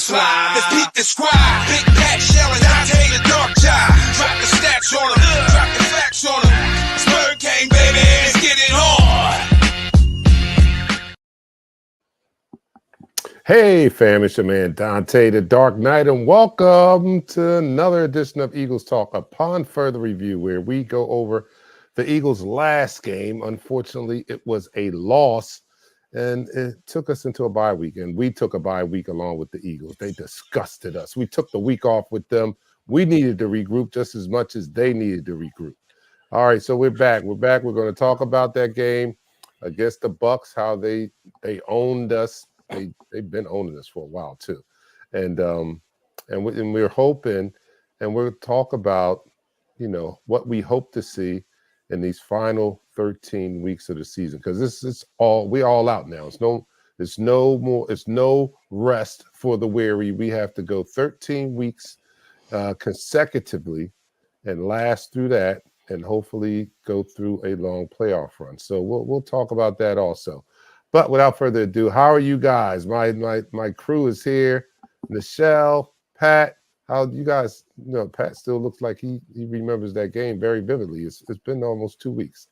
Eagles fly. Let's peep the squad. Big Pat Shell and Dante the Dark Child. Drop the stats on them. Drop the facts on them. Spur King, baby. Let's get it on. Hey, fam, it's your man Dante the Dark Knight, and welcome to another edition of Eagles Talk, upon further review, where we go over the Eagles' last game. Unfortunately, it was a loss, and it took us into a bye week, and we took a bye week along with the Eagles. They disgusted us. We took the week off with them. We needed to regroup just as much as they needed to regroup. All right, so we're back. We're going to talk about that game against the Bucs, how they owned us. They've been owning us for a while too, and we're hoping, and we'll talk about, what we hope to see in these final 13 weeks of the season, because this is we're all out now. It's no rest for the weary. We have to go 13 weeks consecutively and last through that, and hopefully go through a long playoff run. So we'll talk about that also. But without further ado, how are you guys? My crew is here. Michelle, Pat, how you guys? Pat still looks like he remembers that game very vividly. It's been almost 2 weeks.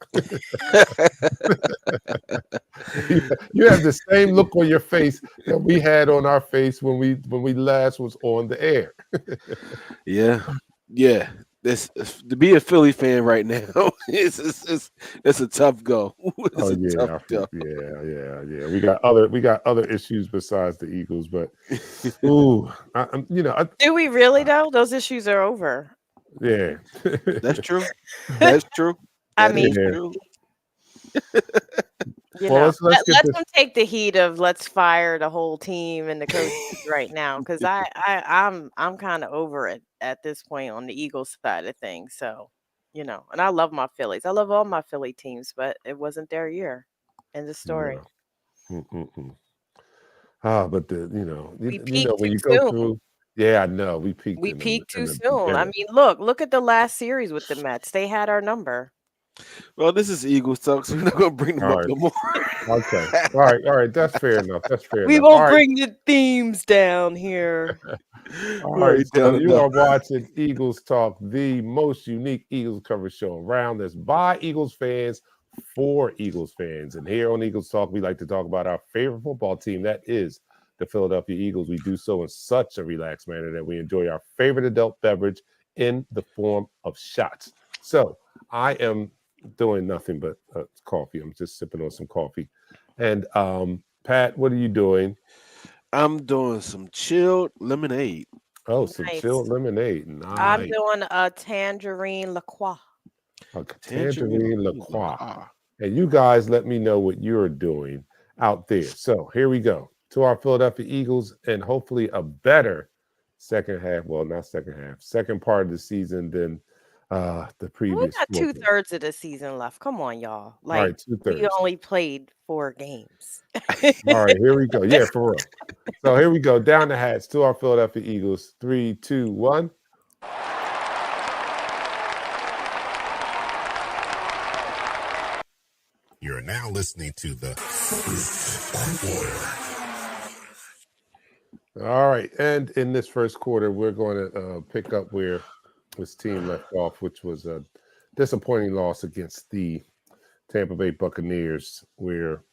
You have the same look on your face that we had on our face when we last was on the air. Yeah. This to be a Philly fan right now, it's a tough go. Tough go. Yeah. We got other issues besides the Eagles, but do we really though? Those issues are over. Yeah, that's true. That's true. I mean, true. Let's them take the heat of let's fire the whole team and the coaches right now, because I'm kind of over it at this point on the Eagles side of things. So, and I love my Phillies. I love all my Philly teams, but it wasn't their year. End of story. But when you go through, I know we peaked. We peaked too soon. I mean, look at the last series with the Mets. They had our number. Well, this is Eagles talk, so we're not going to bring them up no more. Okay. All right. That's fair enough. We won't bring the themes down here. All right. So you are watching Eagles Talk, the most unique Eagles coverage show around. That's by Eagles fans for Eagles fans. And here on Eagles Talk, we like to talk about our favorite football team. That is the Philadelphia Eagles. We do so in such a relaxed manner that we enjoy our favorite adult beverage in the form of shots. So I am doing nothing but coffee. I'm just sipping on some coffee. And Pat, what are you doing? I'm doing some chilled lemonade. Oh, some chilled lemonade. Nice. I'm doing a tangerine La Croix. Tangerine La Croix. And you guys let me know what you're doing out there. So here we go to our Philadelphia Eagles, and hopefully a better second half. Well, not second half. Second part of the season than the previous. We got 2/3 of the season left. Come on, y'all. Like, all right, 2/3. We only played 4 games. All right, here we go. Yeah, for real. So here we go. Down the hats to our Philadelphia Eagles. 3, 2, 1. You're now listening to the first quarter. All right, and in this first quarter, we're going to pick up where this team left off, which was a disappointing loss against the Tampa Bay Buccaneers, where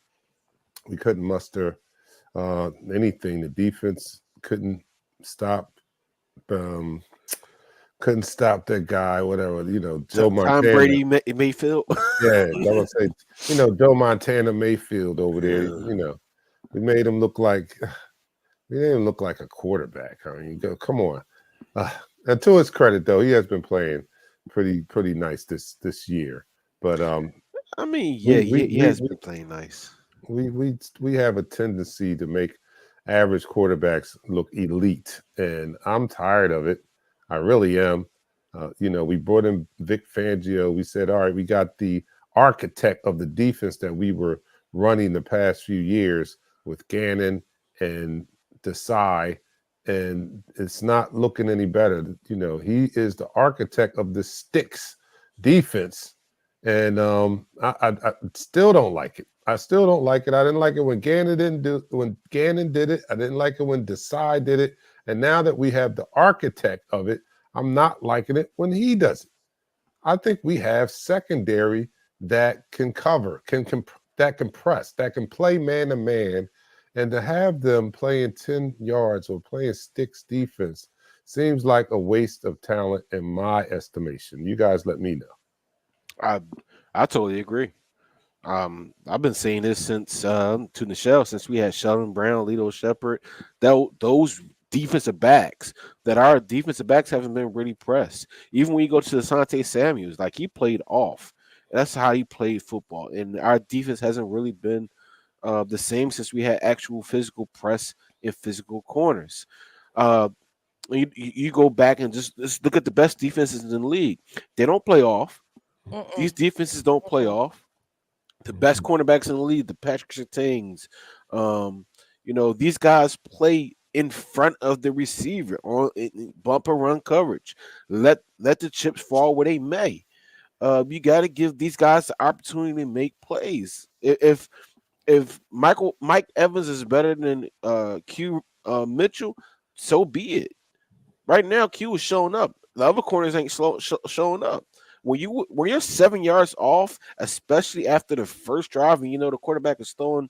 we couldn't muster anything. The defense couldn't stop that guy, whatever, Joe Montana. Tom Brady Mayfield. Yeah, I would say, Joe Montana Mayfield over there. We made him look like a quarterback. I mean, come on. And to his credit, though, he has been playing pretty nice this year. But he has been playing nice. We have a tendency to make average quarterbacks look elite, and I'm tired of it. I really am. We brought in Vic Fangio. We said, all right, we got the architect of the defense that we were running the past few years with Gannon and Desai. And it's not looking any better. He is the architect of the sticks defense. And I still don't like it. I didn't like it when Gannon did it. I didn't like it when Desai did it. And now that we have the architect of it, I'm not liking it when he does it. I think we have secondary that can cover, that can press, that can play man to man, and to have them playing 10 yards or playing sticks defense seems like a waste of talent in my estimation. You guys let me know. I totally agree. I've been saying this since to Nichelle, since we had Sheldon Brown, Lito Shepherd, those defensive backs that our defensive backs haven't been really pressed. Even when you go to the Asante Samuels, like he played off. That's how he played football, and our defense hasn't really been the same since we had actual physical press and physical corners. Uh, you go back and just look at the best defenses in the league. They don't play off. These defenses don't play off. The best cornerbacks in the league, the Patrick Surtains, these guys play in front of the receiver on bumper run coverage. Let the chips fall where they may. You got to give these guys the opportunity to make plays. If Mike Evans is better than Q Mitchell, so be it. Right now, Q is showing up. The other corners ain't showing up. When you're 7 yards off, especially after the first drive, and the quarterback is throwing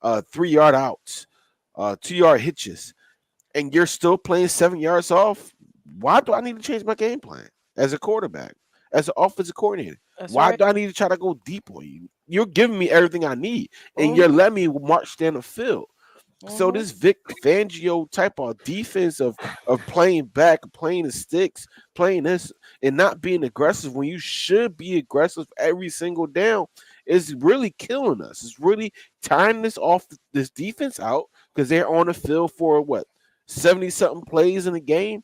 3-yard outs, 2-yard hitches, and you're still playing 7 yards off, why do I need to change my game plan as a quarterback, as an offensive coordinator? Why do I need to try to go deep on you? You're giving me everything I need, and you're letting me march down the field. So this Vic Fangio type of defense of playing back, playing the sticks, playing this, and not being aggressive when you should be aggressive every single down is really killing us. It's really tying this defense out because they're on the field for 70-something plays in a game.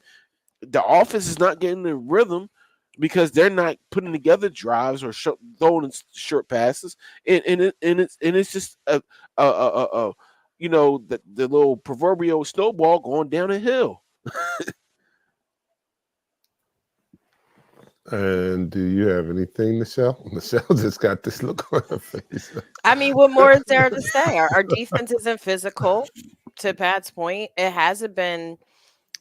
The offense is not getting the rhythm because they're not putting together drives or throwing in short passes, and it's just the little proverbial snowball going down a hill. And do you have anything, Nichelle? Nichelle just got this look on her face. I mean, what more is there to say? Our defense isn't physical. To Pat's point, it hasn't been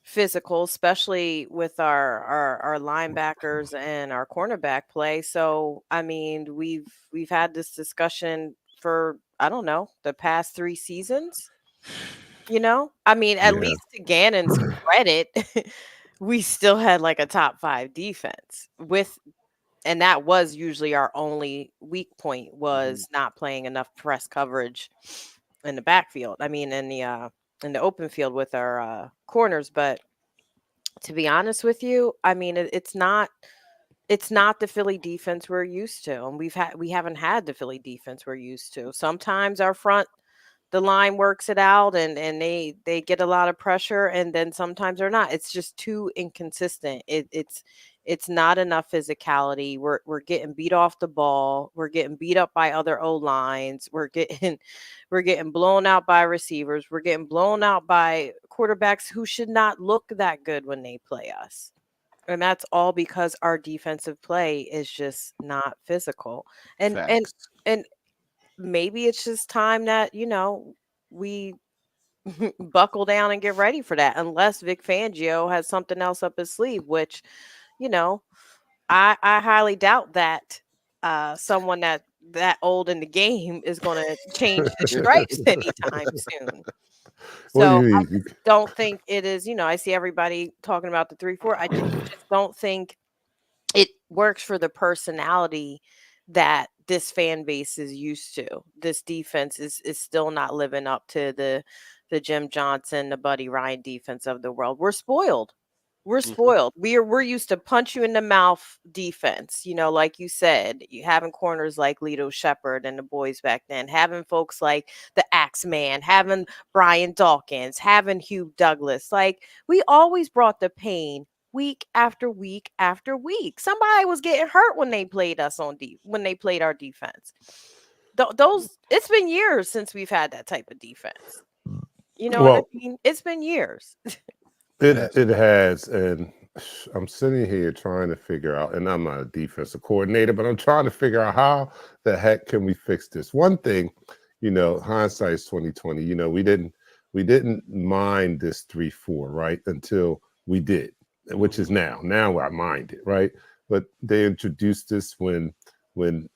physical, especially with our linebackers and our cornerback play. So, I mean, we've had this discussion for, I don't know, the past 3 seasons. I mean, at least to Gannon's credit, we still had like a top 5 defense and that was usually our only weak point, was not playing enough press coverage in the backfield. I mean, in the open field with our corners. But to be honest with you, I mean, it's not the Philly defense we're used to, and we haven't had the Philly defense we're used to. Sometimes the line works it out and they get a lot of pressure, and then sometimes they're not. It's just too inconsistent. It's not enough physicality. We're getting beat off the ball. We're getting beat up by other O lines. We're getting blown out by receivers. We're getting blown out by quarterbacks who should not look that good when they play us. And that's all because our defensive play is just not physical. And maybe it's just time that, we buckle down and get ready for that, unless Vic Fangio has something else up his sleeve, which, I highly doubt that someone that old in the game is going to change the stripes anytime soon. So I don't think it is, I see everybody talking about the 3-4. I just don't think it works for the personality that this fan base is used to. This defense is still not living up to the Jim Johnson, the Buddy Ryan defense of the world. We're spoiled. We're spoiled. We're used to punch you in the mouth defense. Like you said, you having corners like Lito Shepherd and the boys back then, having folks like the Axeman, having Brian Dawkins, having Hugh Douglas. Like, we always brought the pain week after week after week. Somebody was getting hurt when they played us when they played our defense. It's been years since we've had that type of defense. What I mean? It's been years. It has, and I'm sitting here trying to figure out, and I'm not a defensive coordinator, but I'm trying to figure out how the heck can we fix this. One thing, hindsight's 2020. We we didn't mind this 3-4, right? Until we did, which is now. Now I mind it, right? But they introduced this when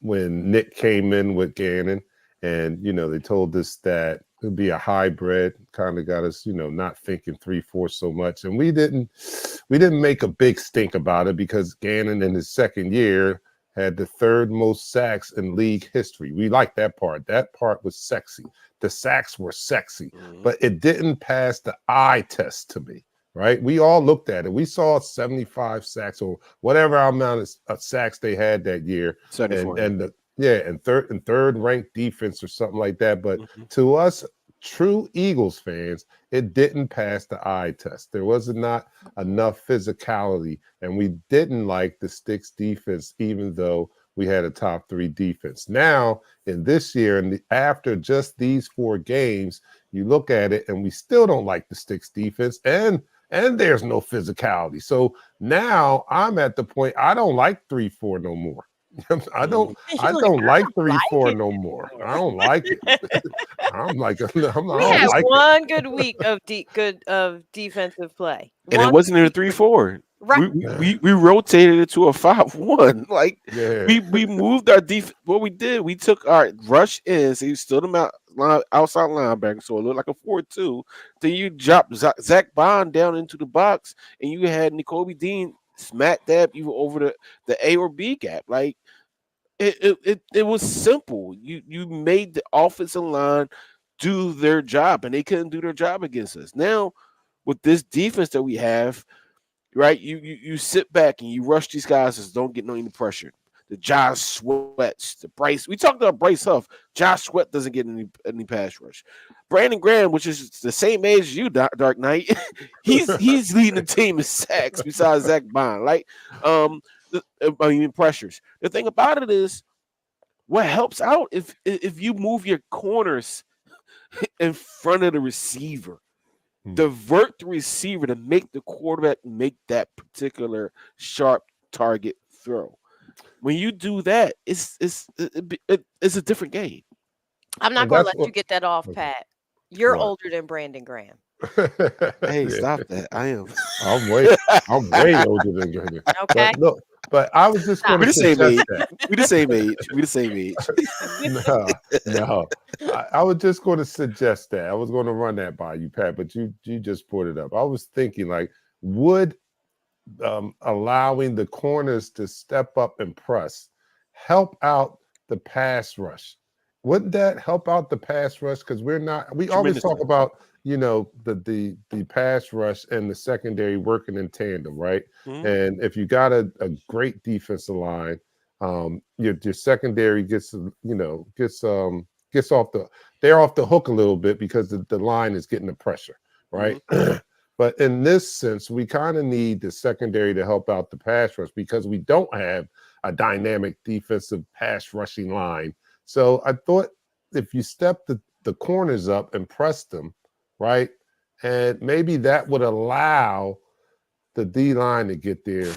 Nick came in with Gannon, and they told us that it would be a hybrid. Kind of got us, not thinking 3-4 so much, and we didn't make a big stink about it because Gannon in his second year had the third most sacks in league history. We liked that part. That part was sexy. The sacks were sexy, but it didn't pass the eye test to me. Right? We all looked at it. We saw 75 sacks or whatever amount of sacks they had that year, and third ranked defense or something like that. But to us, true Eagles fans, it didn't pass the eye test. There was not enough physicality, and we didn't like the Sticks defense, even though we had a top 3 defense. Now, in this year, and after just these 4 games, you look at it, and we still don't like the Sticks defense, and there's no physicality. So now I'm at the point I don't like 3-4 no more. I don't like 3-4 no more. I don't like it. I'm like, we had one good week of defensive play, and it wasn't in a 3-4. Right. We rotated it to a 5-1. Like we moved our defense. What we did, we took our rush ends, so you stood them outside linebacker, so it looked like a 4-2. Then you dropped Zach Bond down into the box, and you had N'Kobe Dean smack dab you over the A or B gap. Like it was simple. You made the offensive line do their job, and they couldn't do their job against us. Now with this defense that we have, right? You sit back and you rush these guys that don't get any pressure. The Josh Sweats, the Bryce. We talked about Bryce Huff. Josh Sweat doesn't get any pass rush. Brandon Graham, which is the same age as you, Dark Knight, he's leading the team in sacks besides Zach Bond. Like, pressures. The thing about it is, what helps out if you move your corners in front of the receiver. Divert the receiver to make the quarterback make that particular sharp target throw. When you do that, it's a different game. I'm not going to let you get that off, Pat. You're older than Brandon Graham. Hey, stop that! I am. I'm way older than Brandon. Okay. But I was just going to suggest that. We the same age. No. I was just going to suggest that. I was going to run that by you, Pat, but you just brought it up. I was thinking, like, would allowing the corners to step up and press help out the pass rush? Wouldn't that help out the pass rush? Because we always talk about, the pass rush and the secondary working in tandem, right? And if you got a great defensive line, your secondary gets off the hook a little bit because the line is getting the pressure, right? But in this sense, we kind of need the secondary to help out the pass rush because we don't have a dynamic defensive pass rushing line. So I thought if you step the corners up and press them, right, and maybe that would allow the D-line to get there.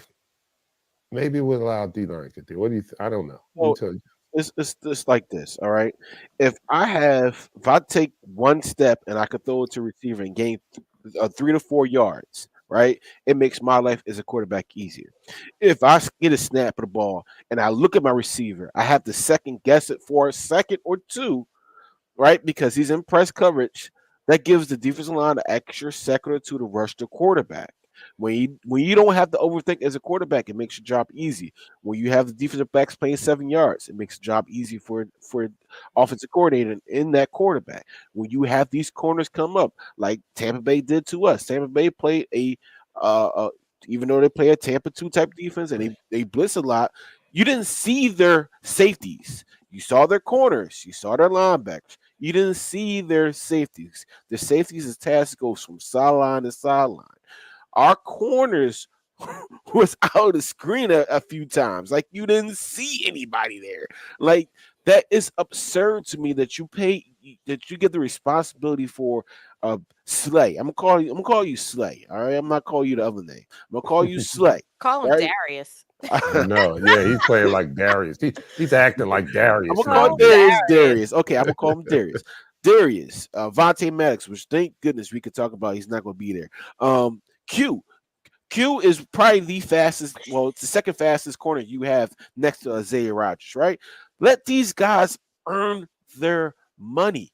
Maybe it would allow D-line to get there. What do you I don't know. Well, it's like this, all right? If I take one step and I could throw it to receiver and gain 3 to 4 yards, right? It makes my life as a quarterback easier. If I get a snap of the ball and I look at my receiver, I have to second guess it for a second or two, right? Because he's in press coverage. That gives the defensive line an extra second or two to rush the quarterback. When you don't have to overthink as a quarterback, it makes your job easy. When you have the defensive backs playing 7 yards, it makes the job easy for offensive coordinator in that quarterback. When you have these corners come up, like Tampa Bay did to us, Tampa Bay played even though they play a Tampa 2 type defense and they blitz a lot, you didn't see their safeties. You saw their corners. You saw their linebackers. You didn't see their safeties. The safeties' task goes from sideline to sideline. Our corners was out of the screen a few times. Like, you didn't see anybody there. Like, that is absurd to me that you get the responsibility for Slay. I'm gonna call you Slay. All right, I'm not calling you the other name. I'm gonna call you Slay. Call him right? Darius. No, yeah, he's playing like Darius. He's acting like Darius. I'm gonna call Darius. Okay, I'm gonna call him Darius. Darius, Vontae Maddox, which thank goodness we could talk about. He's not going to be there. Q is probably the fastest. Well, it's the second fastest corner you have next to Isaiah Rodgers, right? Let these guys earn their money.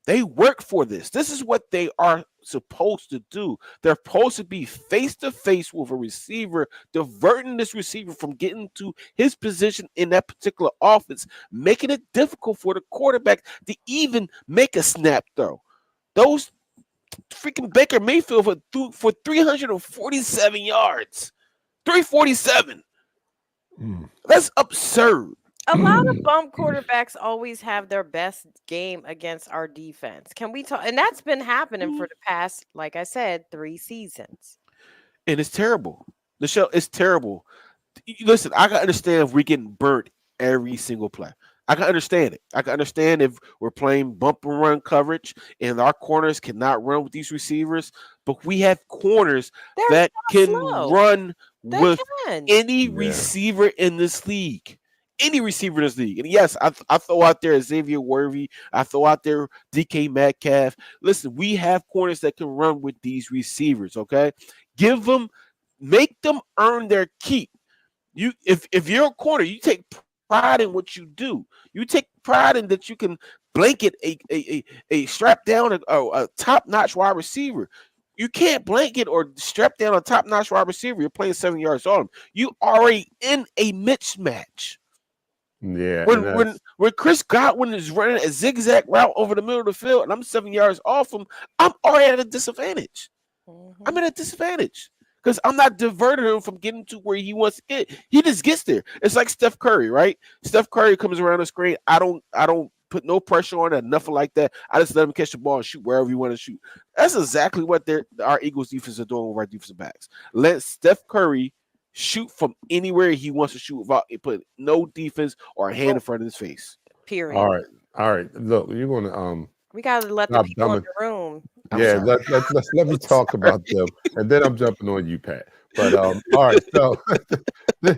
They work for this. This is what they are supposed to do. They're supposed to be face to face with a receiver, diverting this receiver from getting to his position in that particular offense, making it difficult for the quarterback to even make a snap throw. Those freaking Baker Mayfield for 347 yards. 347. That's absurd. A lot of bum quarterbacks always have their best game against our defense. Can we talk? And that's been happening for the past, like I said, 3 seasons. And it's terrible. The show is terrible. Listen, I can understand if we're getting burnt every single play. I can understand it. I can understand if we're playing bump and run coverage and our corners cannot run with these receivers, but we have corners that can run with any receiver in this league. Any receiver in this league. And yes, I throw out there Xavier Worthy. I throw out there DK Metcalf. Listen, we have corners that can run with these receivers, okay? Make them earn their keep. If you're a corner, you take pride in what you do. You take pride in that you can blanket a strap down a top-notch wide receiver. You can't blanket or strap down a top-notch wide receiver. You're playing 7 yards on him. You already in a mismatch. Yeah. When Chris Godwin is running a zigzag route over the middle of the field and I'm 7 yards off him, I'm already at a disadvantage. I'm at a disadvantage because I'm not diverting him from getting to where he wants to get. He just gets there. It's like Steph Curry, right? Steph Curry comes around the screen. I don't put no pressure on it, nothing like that. I just let him catch the ball and shoot wherever you want to shoot. That's exactly what our Eagles defense are doing with our defensive backs. Let Steph Curry shoot from anywhere he wants to shoot without put no defense or a hand in front of his face. Period. All right. Look, you're gonna we gotta let the people in the room. Let me talk about them, and then I'm jumping on you, Pat. But all right, so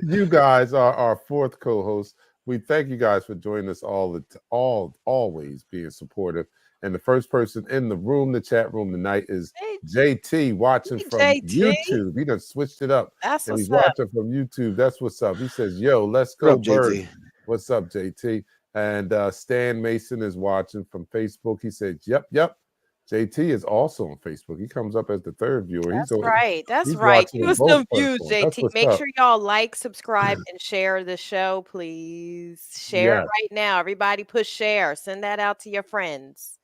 you guys are our fourth co-host. We thank you guys for joining us always being supportive. And the first person in the room, the chat room tonight, is JT watching from YouTube. He done switched it up. That's and he's watching from YouTube. That's what's up. He says, "Yo, let's go, Bird." What's up, JT? And Stan Mason is watching from Facebook. He said, "Yep." JT is also on Facebook. He comes up as the third viewer. That's right. Use them views, JT. Make sure y'all like, subscribe, and share the show, please. Share it right now. Everybody push share. Send that out to your friends.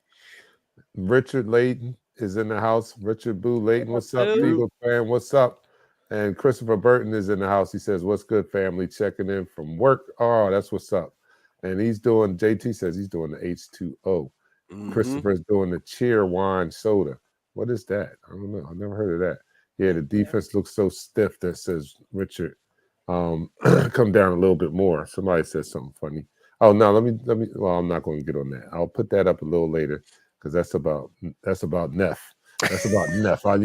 Richard Layton is in the house. Richard Boo Layton, what's up? Eagle fan, what's up? And Christopher Burton is in the house. He says, "What's good, family? Checking in from work." Oh, that's what's up. And JT says he's doing the H2O. Christopher's doing the cheer wine soda. What is that? I don't know. I've never heard of that. Yeah, the defense looks so stiff. That says Richard. Come down a little bit more. Somebody said something funny. Oh no, let me. Well, I'm not going to get on that. I'll put that up a little later because that's about Neff. That's about Neff. I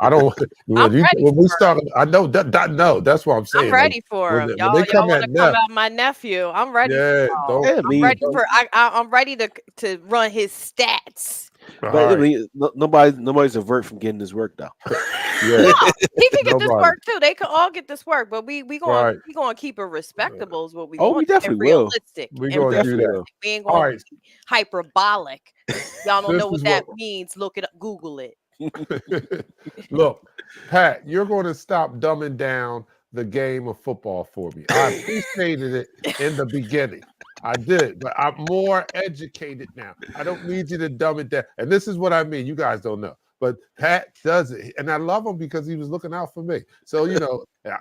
don't. When we start, I know that. No, that's what I'm saying. I'm ready for him. Y'all want to come out my nephew? I'm ready. Yeah, I'm ready to run his stats. Nobody's avert from getting this work though. Yeah, he can get this work too. They can all get this work, but we gonna keep it respectable. Is what we. We definitely realistic. We're gonna do that. We ain't gonna be hyperbolic. Y'all don't know what that means. Look it up. Google it. Look, Pat, you're going to stop dumbing down the game of football for me. I appreciated it in the beginning. I did, but I'm more educated now. I don't need you to dumb it down. And this is what I mean. You guys don't know. But Pat does it. And I love him because he was looking out for me. So,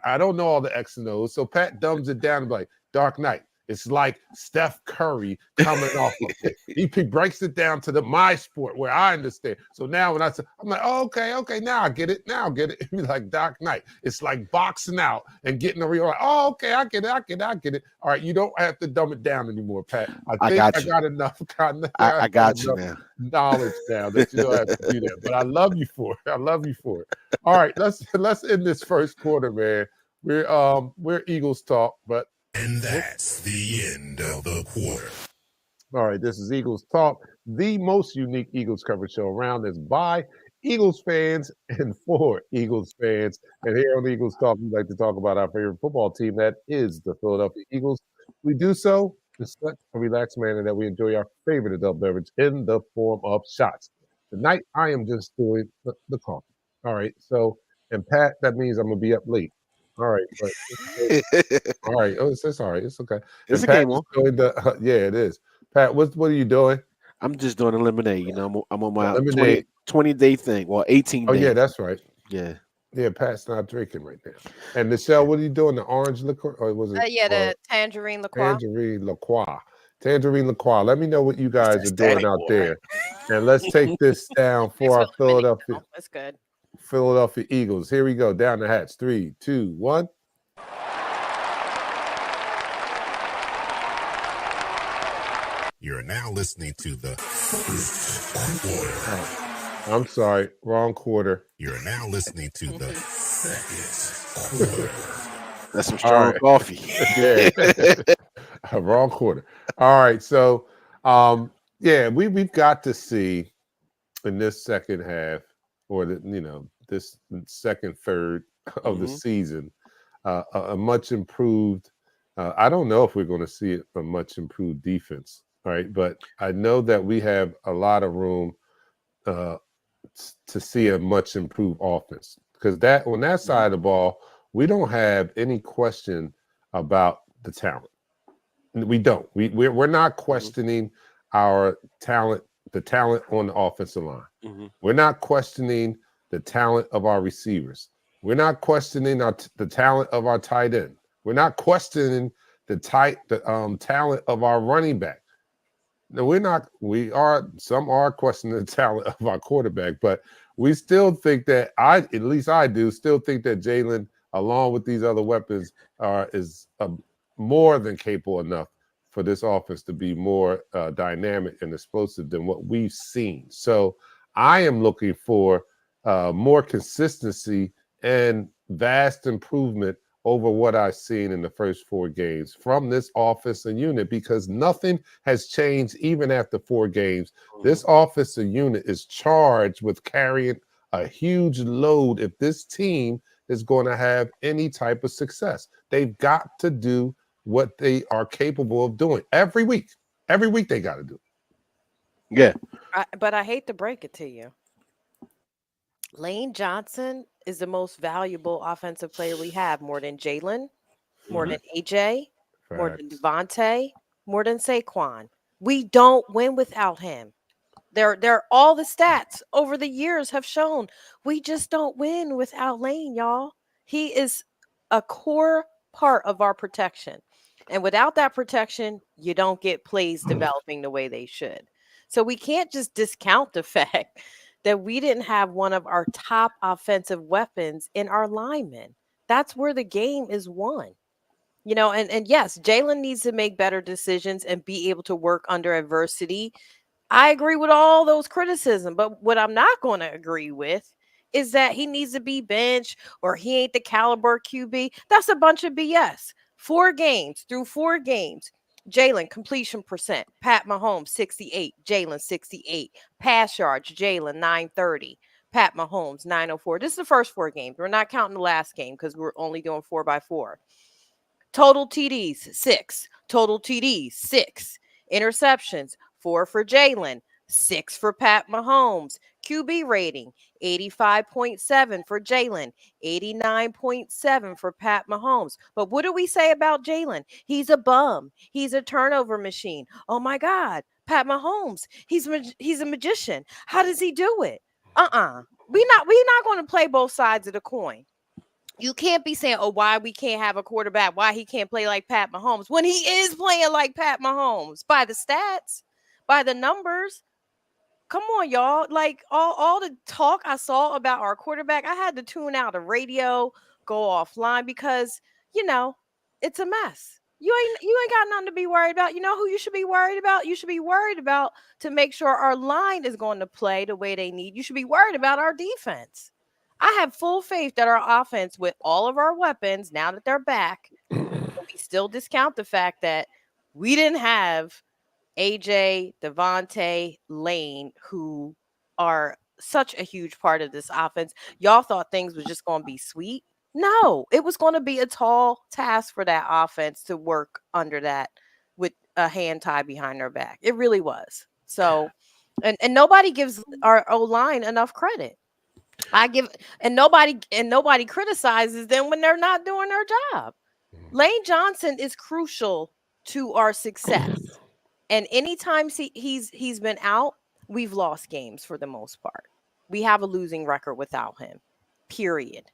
I don't know all the X and O's. So Pat dumbs it down and be like, Dark Knight. It's like Steph Curry coming off of it. He breaks it down to my sport where I understand. So now when I say, I'm like, oh, okay, now I get it. He's like Dark Knight. It's like boxing out and getting a real, like, oh, okay, I get it. All right, you don't have to dumb it down anymore, Pat. I got enough. I got you, man. Knowledge now that you don't have to do that. But I love you for it. All right, let's end this first quarter, man. We're Eagles talk, but. And that's the end of the quarter. All right, this is Eagles Talk, the most unique Eagles coverage show around. That's by Eagles fans and for Eagles fans. And here on Eagles Talk, we like to talk about our favorite football team, that is the Philadelphia Eagles. We do so in such a relaxed manner that we enjoy our favorite adult beverage in the form of shots. Tonight, I am just doing the coffee. All right, so, and Pat, that means I'm going to be up late. All right, but all right. Oh, it's all right. It's okay. It's And a Pat game is on. doing yeah, it is. Pat, what are you doing? I'm just doing a lemonade. You know, I'm on my Lemonade. 20 day thing. Well, 18 Oh yeah, days. that's right. Yeah. Yeah, Pat's not drinking right now. And Michelle, what are you doing? The orange liqueur, or was it Yeah, the tangerine liqueur. tangerine liqueur? Tangerine liqueur. Let me know what you guys are doing Static out water. there, and let's take this down for our Philadelphia That's good. Eagles. Here we go. Down the hatch. 3, 2, 1. You're now listening to the quarter. I'm sorry, wrong quarter. You're now listening to the second quarter. That's some strong right. coffee. Yeah. Wrong quarter. All right. So yeah, we've got to see in this second half, or this second third of the season, a much improved. I don't know if we're going to see a much improved defense, right? But I know that we have a lot of room to see a much improved offense, because that on that side of the ball, we don't have any question about the talent. We don't. We're not questioning our talent, the talent on the offensive line. We're not questioning the talent of our receivers. We're not questioning the talent of our tight end. We're not questioning the talent of our running back. No, we're not. Some are questioning the talent of our quarterback, but we still think that at least I do, still think that Jalen, along with these other weapons, is more than capable enough for this offense to be more dynamic and explosive than what we've seen. So I am looking for more consistency and vast improvement over what I've seen in the first 4 games from this offensive unit, because nothing has changed even after 4 games. This offensive unit is charged with carrying a huge load if this team is going to have any type of success. They've got to do what they are capable of doing every week. Every week they got to do it. Yeah. But I hate to break it to you. Lane Johnson is the most valuable offensive player we have, more than Jalen, more than AJ, more than Facts. Devontae, more than Saquon. We don't win without him. They're all the stats over the years have shown we just don't win without Lane, y'all. He is a core part of our protection. And without that protection, you don't get plays developing the way they should. So we can't just discount the fact that we didn't have one of our top offensive weapons in our linemen. That's where the game is won. And yes, Jalen needs to make better decisions and be able to work under adversity. I agree with all those criticism, but what I'm not going to agree with is that he needs to be benched or he ain't the caliber QB. That's a bunch of BS. 4 games, Jalen completion percent, Pat Mahomes 68, Jalen 68, pass yards, Jalen 930, Pat Mahomes 904. This is the first 4 games. We're not counting the last game because we're only doing 4x4. Total TDs 6, total TDs 6, interceptions 4 for Jalen, 6 for Pat Mahomes. QB rating 85.7 for Jalen, 89.7 for Pat Mahomes. But what do we say about Jalen? Going a bum. He's a turnover machine. Oh my God, Pat Mahomes. He's a magician. How does he do it? We're not going to play both sides of the coin. You can't be saying, oh, why we can't have a quarterback, why he can't play like Pat Mahomes, when he is playing like Pat Mahomes by the stats, by the numbers. Come on, y'all. Like all the talk I saw about our quarterback, I had to tune out the radio, go offline because, it's a mess. You ain't got nothing to be worried about. You know who you should be worried about? You should be worried about to make sure our line is going to play the way they need. You should be worried about our defense. I have full faith that our offense, with all of our weapons, now that they're back, we still discount the fact that we didn't have AJ, Devontae, Lane, who are such a huge part of this offense. Y'all thought things was just going to be sweet. No, it was going to be a tall task for that offense to work under that with a hand tied behind their back. It really was. So, and nobody gives our O line enough credit. I give and nobody criticizes them when they're not doing their job. Lane Johnson is crucial to our success. And anytime he's been out, we've lost games for the most part. We have a losing record without him. Period.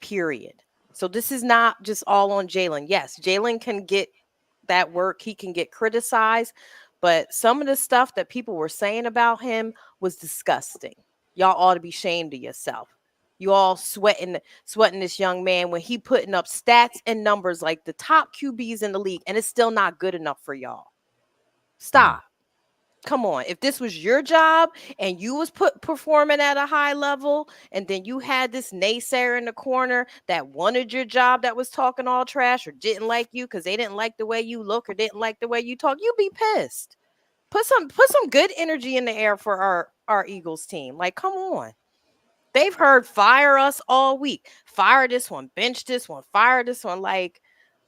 Period. So this is not just all on Jalen. Yes, Jalen can get that work. He can get criticized, but some of the stuff that people were saying about him was disgusting. Y'all ought to be ashamed of yourself. You all sweating this young man when he putting up stats and numbers like the top QBs in the league, and it's still not good enough for y'all. Stop. Come on. If this was your job and you was performing at a high level, and then you had this naysayer in the corner that wanted your job, that was talking all trash or didn't like you because they didn't like the way you look or didn't like the way you talk, you'd be pissed. Put some good energy in the air for our Eagles team. Like, come on. They've heard fire us all week. Fire this one, bench this one, fire this one. Like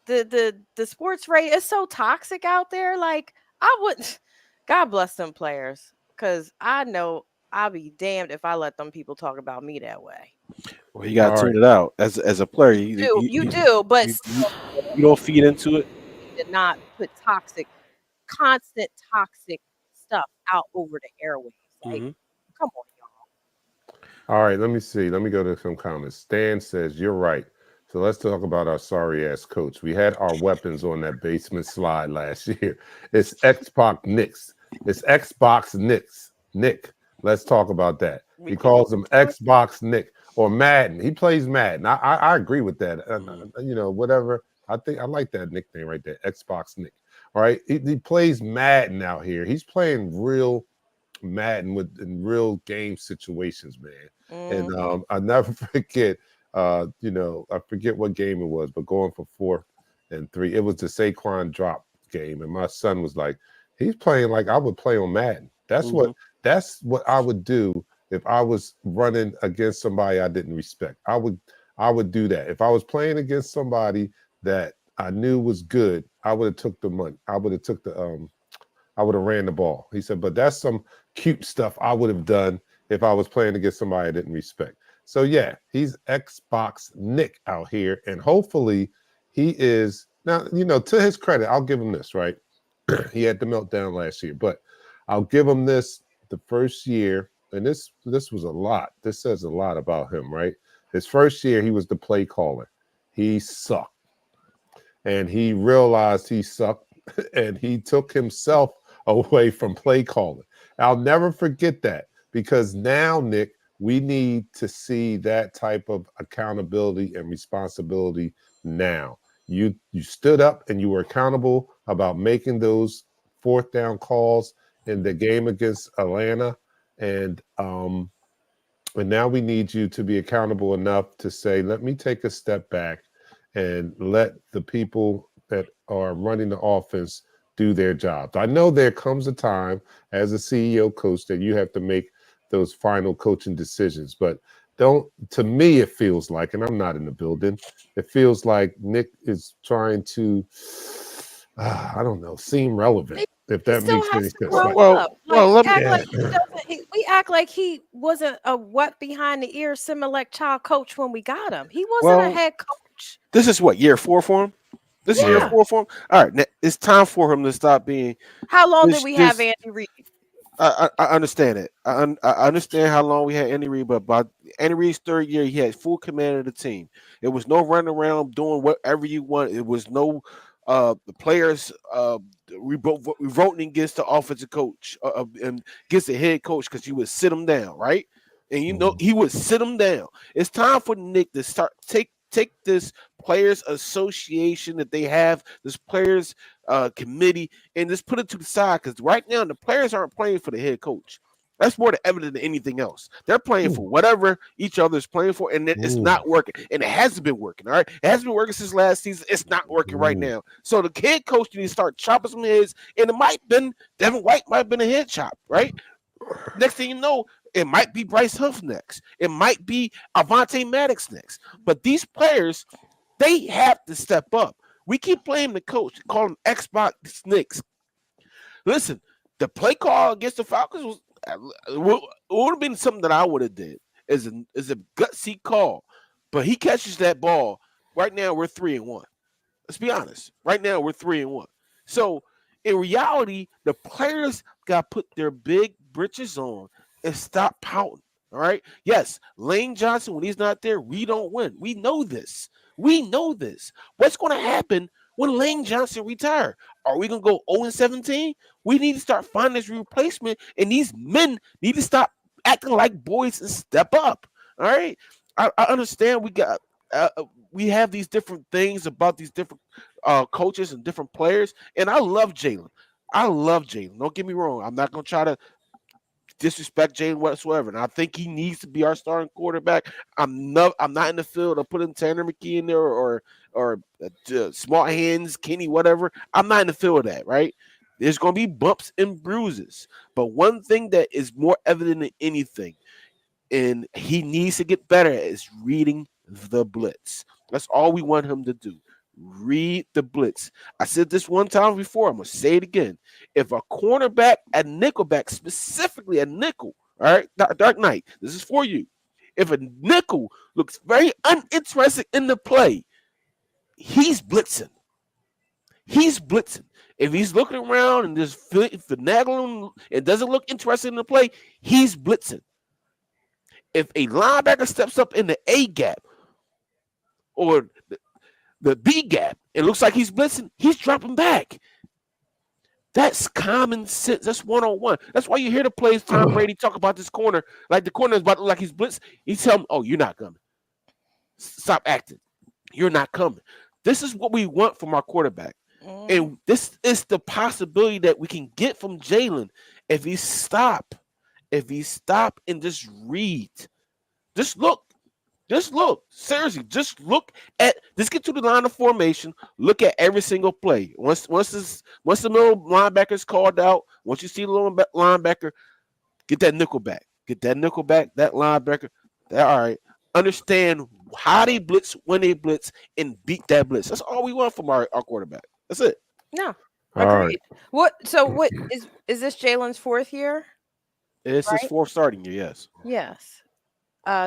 the sports rate is so toxic out there. Like, I wouldn't. God bless them players, because I know I'll be damned if I let them people talk about me that way. Well, you got to All tune it out as a player. You do, but You don't feed into it. did not put constant toxic stuff out over the airwaves. Like, come on, y'all. All right, let me see. Let me go to some comments. Stan says, you're right. So let's talk about our sorry ass coach. We had our weapons on that basement slide last year. It's Xbox Knicks. It's Xbox Knicks. Nick. Let's talk about that. He calls him Xbox Nick or Madden. He plays Madden. I agree with that. You know, whatever. I think I like that nickname right there, Xbox Nick. All right. He plays Madden out here. He's playing real Madden in real game situations, man. And I never forget. You know, I forget what game it was, but going for 4th and 3, it was the Saquon drop game, and my son was like, he's playing like I would play on Madden. That's what I would do if I was running against somebody I didn't respect. I would do that if I was playing against somebody that I knew was good. I would have took the money. I would have ran the ball. He said, but that's some cute stuff I would have done if I was playing against somebody I didn't respect. So yeah, he's Xbox Nick out here, and hopefully he is now. You know, to his credit, I'll give him this. Right, he had the meltdown last year, but I'll give him this. The first year, and this was a lot. This says a lot about him, right? His first year, he was the play caller. He sucked, and he realized he sucked, and he took himself away from play calling. I'll never forget that, because now, Nick, we need to see that type of accountability and responsibility now. You stood up and you were accountable about making those 4th down calls in the game against Atlanta, and now we need you to be accountable enough to say, let me take a step back and let the people that are running the offense do their jobs. I know there comes a time as a CEO coach that you have to make those final coaching decisions, but to me, it feels like, and I'm not in the building, it feels like Nick is trying to, I don't know, seem relevant, if that makes any sense. We act like he wasn't a wet behind the ear Similac child coach when we got him. He wasn't a head coach. This is what, year 4 for him? This is year 4 for him? All right, now it's time for him to stop being. How long did we have Andy Reid? I understand it. I understand how long we had Andy Reid, but by Andy Reid's 3rd year, he had full command of the team. It was no running around doing whatever you want. It was no the players revolting against the offensive coach and against the head coach, because you would sit him down, right? And you know he would sit him down. It's time for Nick to start take this players association that they have, this players committee, and just put it to the side, because right now the players aren't playing for the head coach. That's more evident than anything else. They're playing for whatever each other's playing for, and it's not working. And it hasn't been working. All right, it hasn't been working since last season. It's not working right now. So the head coach needs to start chopping some heads. And it might have been Devin White, might have been a head chop, right? Next thing you know, it might be Bryce Huff next. It might be Avonte Maddox next. But these players, they have to step up. We keep blaming the coach, calling him Xbox Knicks. Listen, the play call against the Falcons was. It would have been something that I would have did is a gutsy call, but he catches that ball. Right now we're 3-1. Let's be honest. Right now we're 3-1. So in reality, the players got to put their big britches on and stop pouting. All right. Yes, Lane Johnson, when he's not there, we don't win. We know this. What's going to happen when Lane Johnson retire? Are we going to go 0-17? We need to start finding this replacement, and these men need to stop acting like boys and step up. All right, I understand we have these different things about these different coaches and different players, and I love Jalen. Don't get me wrong. I'm not going to try to disrespect Jalen whatsoever, and I think he needs to be our starting quarterback. I'm not in the field of putting Tanner McKee in there or small hands, Kenny, whatever. I'm not in the field of that, right? There's going to be bumps and bruises, but one thing that is more evident than anything, and he needs to get better at, is reading the blitz. That's all we want him to do. Read the blitz. I said this one time before. I'm going to say it again. If a cornerback at nickelback, specifically a nickel, all right, Dark Knight, this is for you. If a nickel looks very uninterested in the play, he's blitzing. If he's looking around and just finagling and doesn't look interested in the play, he's blitzing. If a linebacker steps up in the A gap or the B gap, it looks like he's blitzing, he's dropping back. That's common sense. That's one-on-one. That's why you hear the plays Tom Brady talk about this corner. Like the corner is about to look like he's blitzing. He tell him, oh, you're not coming. Stop acting. You're not coming. This is what we want from our quarterback. And this is the possibility that we can get from Jalen if he stop and just read. Just look. Seriously, just get to the line of formation. Look at every single play. Once the middle linebacker is called out, once you see the little linebacker, get that nickel back. That linebacker. All right. Understand how they blitz, when they blitz, and beat that blitz. That's all we want from our quarterback. That's it. No, All agreed. right. What is this Jalen's fourth year? It's his fourth starting year. Yes. Yes.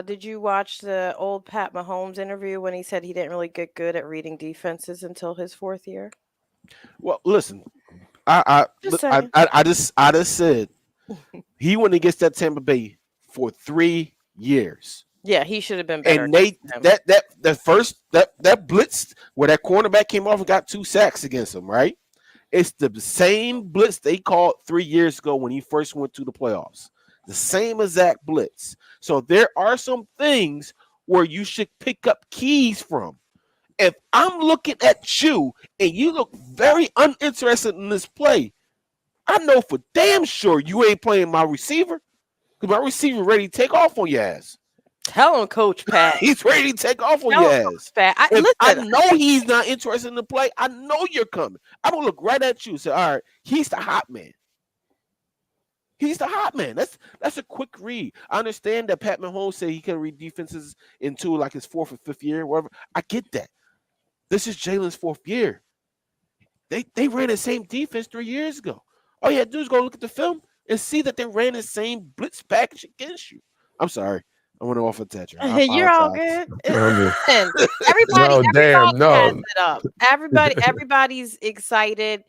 Did you watch the old Pat Mahomes interview when he said he didn't really get good at reading defenses until his fourth year? Well, listen, I just said he went against that Tampa Bay for 3 years. Yeah, he should have been better. And that blitz where that cornerback came off and got 2 sacks against him, right? It's the same blitz they called 3 years ago when he first went to the playoffs. The same exact blitz. So there are some things where you should pick up keys from. If I'm looking at you and you look very uninterested in this play, I know for damn sure you ain't playing my receiver, because my receiver ready to take off on your ass. Tell him, Coach Pat. He's ready to take off on your ass. I know he's not interested in the play. I know you're coming. I'm going to look right at you and say, all right, he's the hot man. That's a quick read. I understand that Pat Mahomes said he can read defenses into like his 4th or 5th year, whatever. I get that. This is Jalen's 4th year. They ran the same defense 3 years ago. All you had to do is go look at the film and see that they ran the same blitz package against you. I'm sorry. I went off a tangent. You're all good. Everybody No. has it up. Everybody's excited.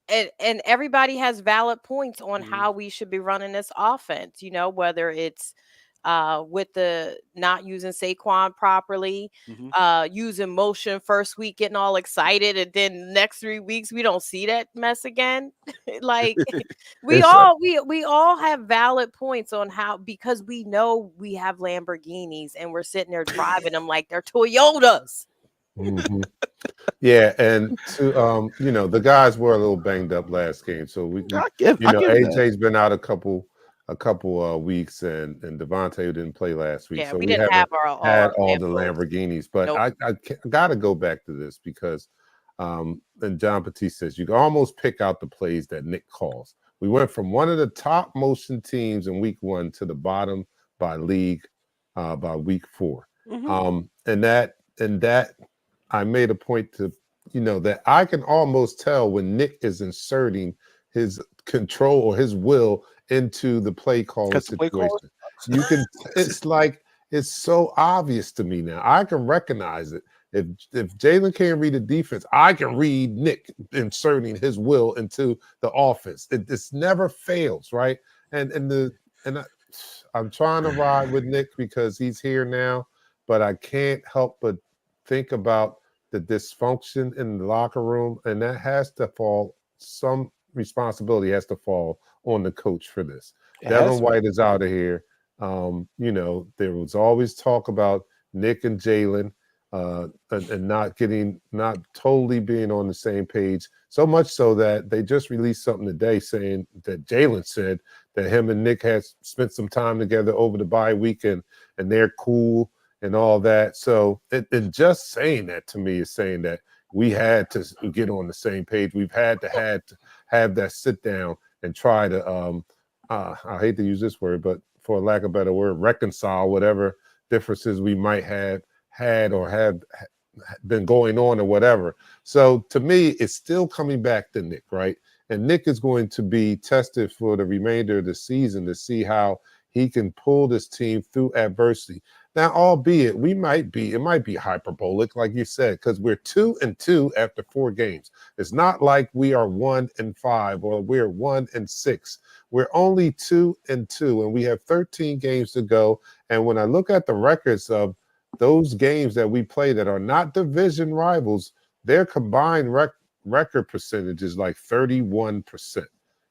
And everybody has valid points on how we should be running this offense, whether it's with the not using Saquon properly, using motion first week, getting all excited, and then next 3 weeks we don't see that mess again. Like we all have valid points on how, because we know we have Lamborghinis and we're sitting there driving them like they're Toyotas. Mm-hmm. Yeah, and to the guys were a little banged up last game, so AJ's been out a couple a couple weeks, and Devontae who didn't play last week, Yeah, so we we didn't haven't have all had our all the infos. Lamborghinis. But Nope. I got to go back to this because, and John Batiste says you can almost pick out the plays that Nick calls. We went from one of the top motion teams in week 1 to the bottom by league by week 4. And that I made a point to, that I can almost tell when Nick is inserting his control or his will into the play calling Because the play call situation. You can, it's like, it's so obvious to me now. I can recognize it. If Jalen can't read the defense, I can read Nick inserting his will into the offense. It's never fails, right? I'm trying to ride with Nick because he's here now, but I can't help but think about the dysfunction in the locker room, and that has to fall. Some responsibility has to fall on the coach for this. It has Devin to. White is out of here. There was always talk about Nick and Jalen and not totally being on the same page. So much so that they just released something today saying that Jalen said that him and Nick had spent some time together over the bye weekend and they're cool and all that. So and just saying that to me is saying that we had to get on the same page. We've had to have that sit down and try to I hate to use this word, but for lack of a better word, reconcile whatever differences we might have had or have been going on or whatever. So to me, it's still coming back to Nick, right? And Nick is going to be tested for the remainder of the season to see how he can pull this team through adversity. Now, albeit it might be hyperbolic, like you said, because we're 2-2 after 4 games. It's not like we are 1-5 or we're 1-6. We're only 2-2, and we have 13 games to go. And when I look at the records of those games that we play that are not division rivals, their combined record percentage is like 31%.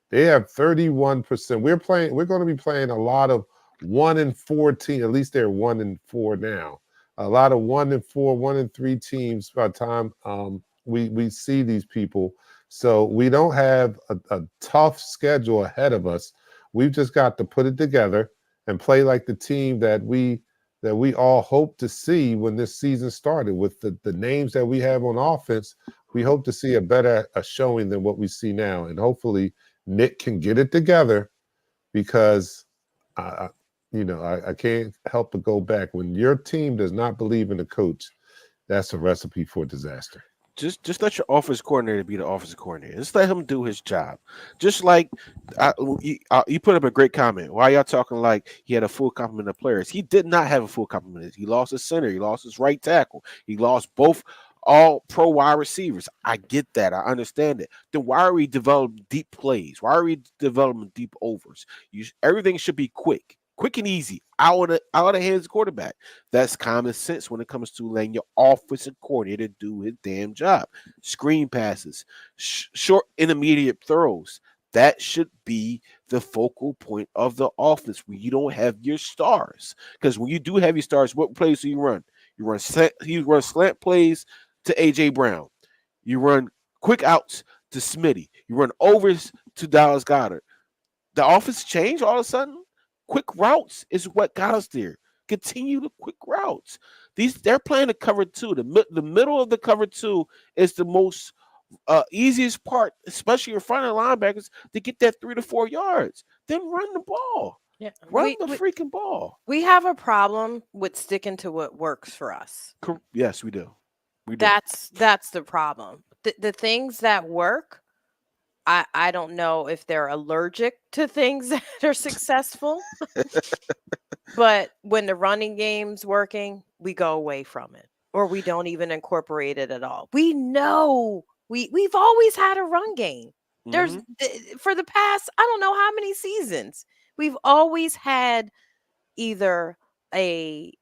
They have 31%. We're going to be playing a lot of 1-4 teams. At least they're 1-4 now. A lot of 1-4, 1-3 teams by the time we see these people. So we don't have a tough schedule ahead of us. We've just got to put it together and play like the team that we all hope to see when this season started. With the names that we have on offense, we hope to see a better showing than what we see now. And hopefully Nick can get it together because, I can't help but go back. When your team does not believe in the coach, that's a recipe for disaster. Just let your offense coordinator be the offense coordinator. Just let him do his job. Just like you put up a great comment. Why y'all talking like he had a full complement of players? He did not have a full complement. He lost his center. He lost his right tackle. He lost both all pro wide receivers. I get that. I understand it. Then why are we developing deep plays? Why are we developing deep overs? Everything should be quick. Quick and easy, out of the hands of the quarterback. That's common sense when it comes to letting your offensive coordinator do his damn job. Screen passes, short intermediate throws. That should be the focal point of the offense when you don't have your stars. Because when you do have your stars, what plays do you run? You run slant plays to AJ Brown. You run quick outs to Smitty. You run overs to Dallas Goedert. The offense changed all of a sudden. Quick routes is what got us there. Continue the quick routes. They're playing the cover 2. The middle of the cover 2 is the most easiest part, especially your front end linebackers, to get that 3 to 4 yards. Then run the ball. Yeah, Run the freaking ball. we have a problem with sticking to what works for us. Yes, we do. That's the problem. The things that work, I don't know if they're allergic to things that are successful, but when the running game's working, we go away from it, or we don't even incorporate it at all. We know we've always had a run game. There's for the past, I don't know how many seasons, we've always had either a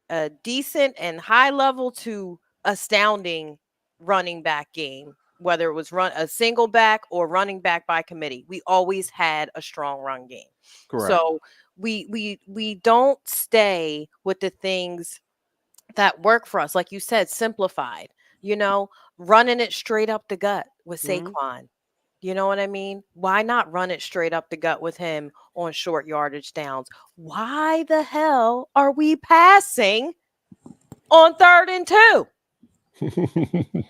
decent and high level to astounding running back game, whether it was run a single back or running back by committee. We always had a strong run game. Correct. So we don't stay with the things that work for us, like you said, simplified, running it straight up the gut with Saquon. You know what I mean? Why not run it straight up the gut with him on short yardage downs? Why the hell are we passing on 3rd and 2?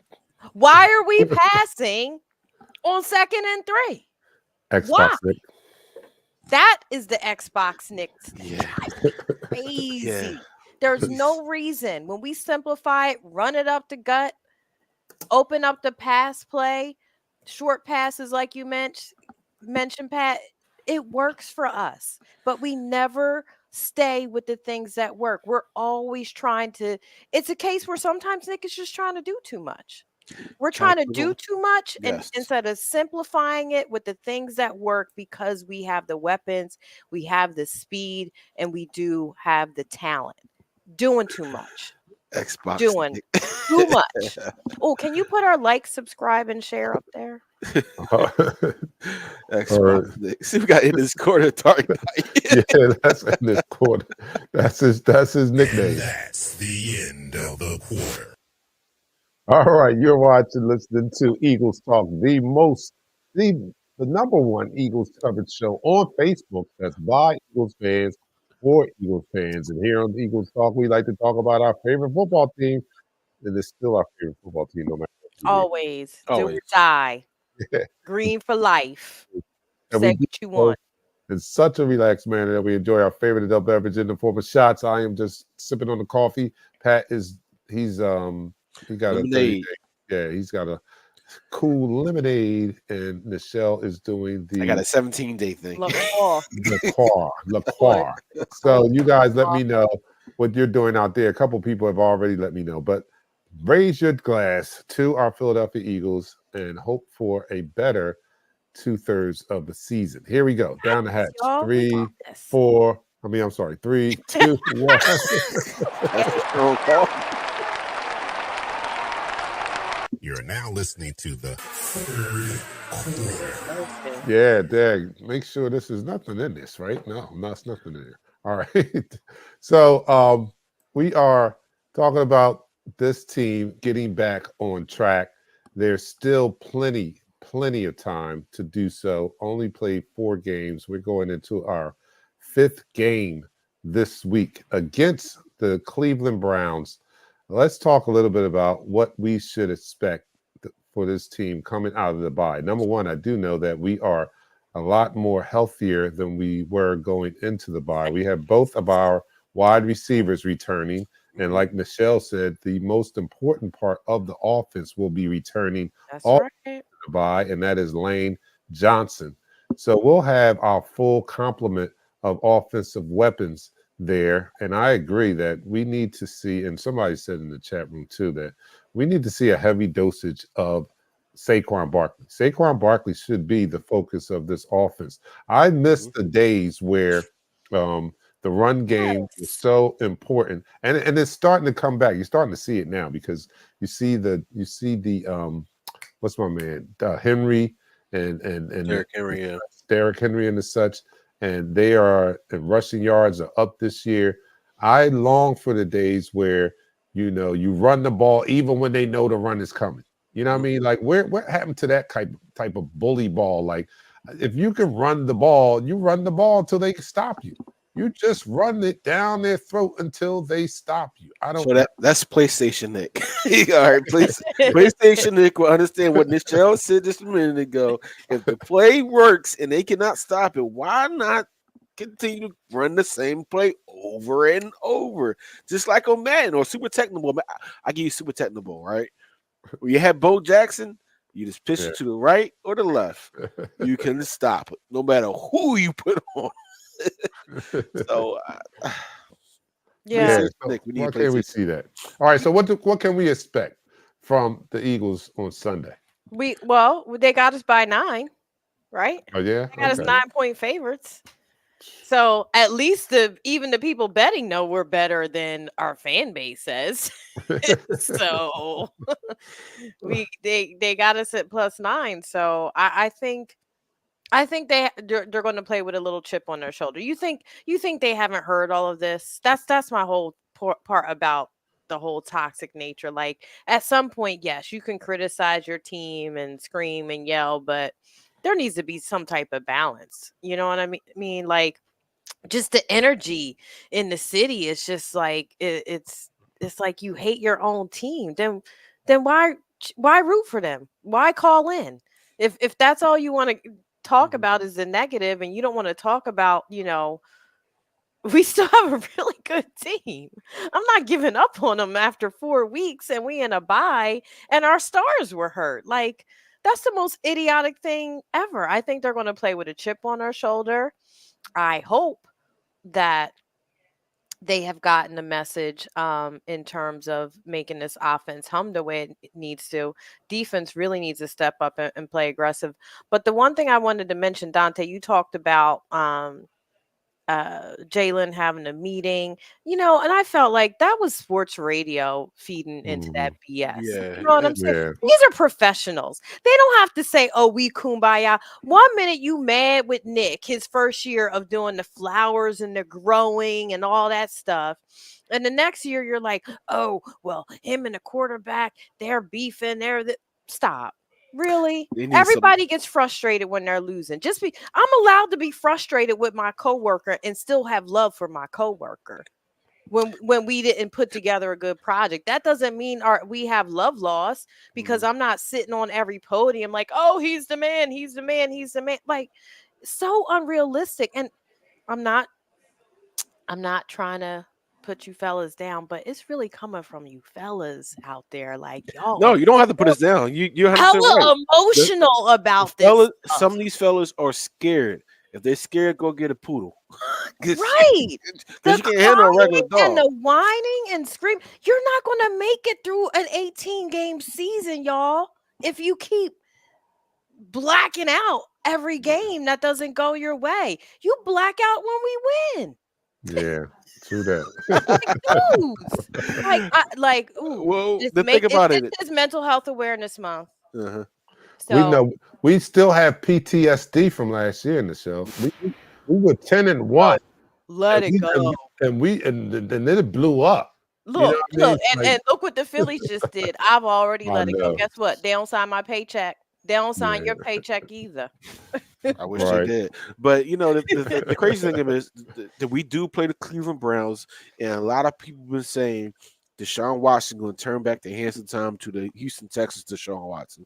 Why are we passing on 2nd and 3? Why? Xbox Nick. That is the Xbox Nick's Yeah. crazy. There's no reason when we simplify it, run it up the gut, open up the pass play, short passes like you mentioned, Pat. It works for us, but we never stay with the things that work. We're always trying to. It's a case where sometimes Nick is just trying to do too much. We're trying to do too much, and Yes. instead of simplifying it with the things that work, because we have the weapons, we have the speed, and we do have the talent. Doing too much. Xbox. Doing too much. Oh, can you put our like, subscribe, and share up there? Xbox. Nick. See, we got in this corner Dark Knight. Yeah, that's in this quarter. That's his nickname. That's the end of the quarter. All right, you're watching, listening to Eagles Talk, the number one Eagles coverage show on Facebook. That's by Eagles fans for Eagles fans. And here on Eagles Talk, we like to talk about our favorite football team, and it's still our favorite football team, no matter what. Always. Do or Always. die. Yeah. Green for life. And Say we do what you so want. in such a relaxed manner that we enjoy our favorite adult beverage in the form of shots. I am just sipping on the coffee. Pat he got Lemonade. he's got a cool lemonade, and Michelle is doing I got a the 17-day thing. LaCroix. So you guys let me know what you're doing out there. A couple people have already let me know, but raise your glass to our Philadelphia Eagles and hope for a better 2/3 of the season. Here we go. Down the hatch. Y'all. 3, 4. I'm sorry. 3, 2, 1. That's a strong call. You're now listening to the third quarter. Yeah, Dag. Make sure this is nothing in this, right? No, it's nothing in there. All right. So we are talking about this team getting back on track. There's still plenty of time to do so. Only played 4 games. We're going into our 5th game this week against the Cleveland Browns. Let's talk a little bit about what we should expect for this team coming out of the bye. Number one, I do know that we are a lot more healthier than we were going into the bye. We have both of our wide receivers returning. And like Michelle said, the most important part of the offense will be returning all the bye, and that is Lane Johnson. So we'll have our full complement of offensive weapons there. And I agree that we need to see, and somebody said in the chat room too, that we need to see a heavy dosage of Saquon Barkley. Saquon Barkley should be the focus of this offense. I miss the days where the run game was so important, and it's starting to come back. You're starting to see it now because you see the what's my man Henry and Derrick Henry and the such, and they are in rushing yards are up this year. I long for the days where you run the ball even when they know the run is coming. You know what I mean? Like what happened to that type of bully ball? Like if you can run the ball, you run the ball until they can stop you. You just run it down their throat until they stop you. I don't. So that's PlayStation Nick. All right, PlayStation Nick will understand what Michelle said just a minute ago. If the play works and they cannot stop it, why not continue to run the same play over and over, just like on Madden or Super Technical? I give you Super Technical, right? When you have Bo Jackson, you just pitch it to the right or the left. You can stop it, no matter who you put on. So, So why can't we see that? All right. So what can we expect from the Eagles on Sunday? They got us by 9, right? Oh yeah, they got us 9-point favorites. So at least even the people betting know we're better than our fan base says. So they got us at +9. So I think they're going to play with a little chip on their shoulder. You think they haven't heard all of this? That's my whole part about the whole toxic nature. Like at some point, yes, you can criticize your team and scream and yell, but there needs to be some type of balance. You know what I mean? Like, just the energy in the city is just like it's like you hate your own team. Then why root for them? Why call in? If that's all you want to talk about is the negative, and you don't want to talk about, we still have a really good team. I'm not giving up on them after 4 weeks and we in a bye and our stars were hurt. Like, that's the most idiotic thing ever. I think they're going to play with a chip on their shoulder. I hope that they have gotten the message in terms of making this offense hum the way it needs to. Defense really needs to step up and play aggressive. But the one thing I wanted to mention, Dante, you talked about Jalen having a meeting, and I felt like that was sports radio feeding into that BS. Yeah, You know what I'm saying? Yeah. These are professionals. They don't have to say, "Oh, we kumbaya." 1 minute you mad with Nick, his first year of doing the flowers and the growing and all that stuff. And the next year you're like, "Oh, well, him and the quarterback, they're beefing. Stop. Really? they need some. Everybody gets frustrated when they're losing. I'm allowed to be frustrated with my coworker and still have love for my coworker. When we didn't put together a good project, that doesn't mean we have love loss, because I'm not sitting on every podium like, "Oh, he's the man, he's the man, he's the man." Like, so unrealistic. And I'm not trying to put you fellas down, but it's really coming from you fellas out there. Like, y'all No, are you don't have to put us down. You're 100% hella right. emotional about this Fellas, stuff. some of these fellas are scared. If they're scared, go get a poodle. Right. Because The you can't handle a regular crying and dog. the whining and scream. You're not going to make it through an 18-game season, y'all, if you keep blacking out every game that doesn't go your way. You black out when we win. Yeah, true that. Like, Well, the thing about this is Mental Health Awareness Month. uh-huh. We So know we still have PTSD from last year in the show. We were 10-1. let it go. And then it blew up. Look, You know what I mean? and look what the Phillies just did. I've already I let it go. know. Guess what? They don't sign my paycheck. They don't sign Yeah. your paycheck either. I wish Right. they did. But the crazy thing is that we do play the Cleveland Browns, and a lot of people have been saying Deshaun Watson going to turn back the hands of time to the Houston Texans. Deshaun Watson.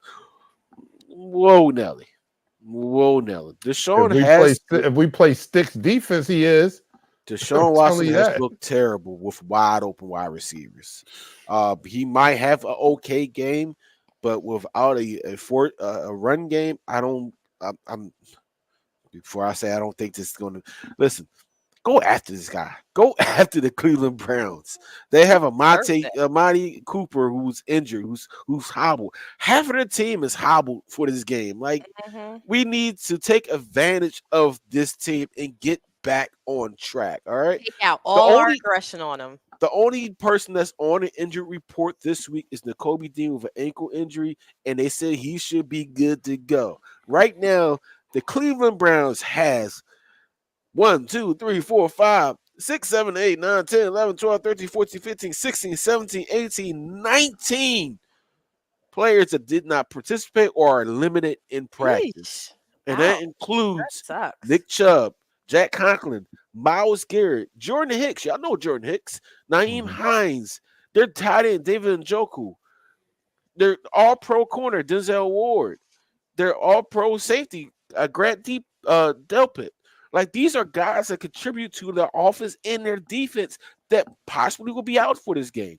Whoa, Nelly. Deshaun If we play sticks defense, he is. Deshaun Watson has looked terrible with wide open wide receivers. He might have an okay game, but without a run game, I'm before I say I don't think this is going to listen. Go after this guy. Go after the Cleveland Browns. They have Amari Cooper who's injured, who's hobbled. Half of the team is hobbled for this game. Like, we need to take advantage of this team and get back on track. All right. Take out all our aggression on them. The only person that's on an injury report this week is Nakobe Dean with an ankle injury, and they said he should be good to go. Right now, the Cleveland Browns has 1, 2, 3, 4, 5, 6, 7, 8, 9, 10, 11, 12, 13, 14, 15, 16, 17, 18, 19 players that did not participate or are limited in practice. And that includes Nick Chubb, Jack Conklin, Myles Garrett, Jordan Hicks. Y'all know Jordan Hicks. Naeem Hines. They're tight end David Njoku. They're all pro corner Denzel Ward. They're all pro safety Grant Delpit. Like, these are guys that contribute to their offense and their defense that possibly will be out for this game.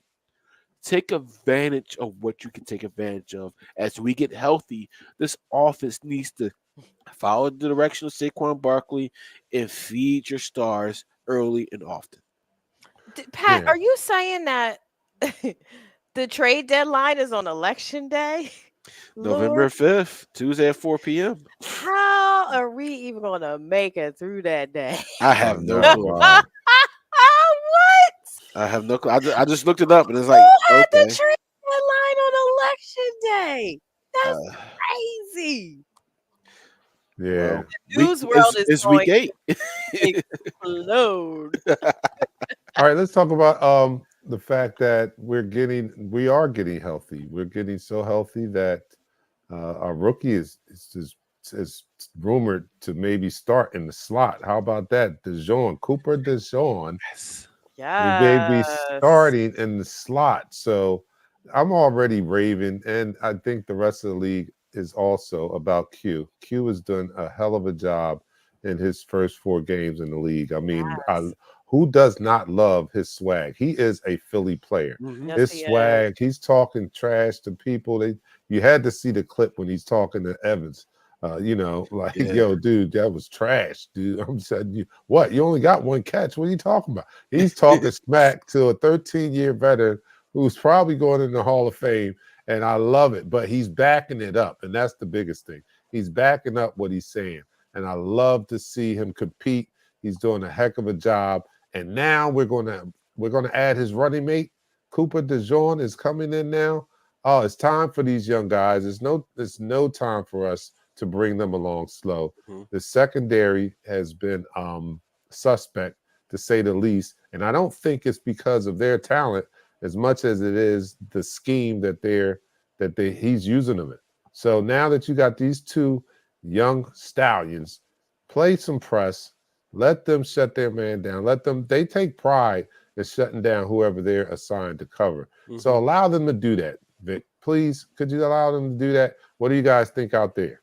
Take advantage of what you can take advantage of. As we get healthy, this offense needs to follow the direction of Saquon Barkley and feed your stars early and often. Pat, are you saying that the trade deadline is on election day? November 5th, Tuesday at 4 p.m. How are we even going to make it through that day? I have no clue. What? I have no clue. I just looked it up and it's like, Who had okay. the trade deadline on election day? That's crazy. Yeah. The news world is week 8. Explode. All right, let's talk about the fact that we are getting healthy. We're getting so healthy that our rookie is just is rumored to maybe start in the slot. How about that? Cooper DeJean Yes. we may be Yes. starting in the slot. So I'm already raving, and I think the rest of the league is also about Q. Q has done a hell of a job in his first 4 games in the league. I mean, Yes. who does not love his swag? He is a Philly player. Mm-hmm. Yes, His he is. swag, he's talking trash to people. You had to see the clip when he's talking to Evans. Like, Yeah. yo, dude, that was trash, dude. I'm saying, what? You only got 1 catch. What are you talking about? He's talking smack to a 13-year veteran who's probably going in the Hall of Fame, and I love it. But he's backing it up, and that's the biggest thing. He's backing up what he's saying, and I love to see him compete. He's doing a heck of a job, and now we're gonna add his running mate, Cooper DeJean, is coming in now. Oh, it's time for these young guys. It's no time for us to bring them along slow. Mhm. The secondary has been suspect, to say the least. And I don't think it's because of their talent as much as it is the scheme he's using them in. So now that you got these 2 young stallions, play some press, let them shut their man down. They take pride in shutting down whoever they're assigned to cover. So Mhm. allow them to do that, Vic. Please, could you allow them to do that? What do you guys think out there?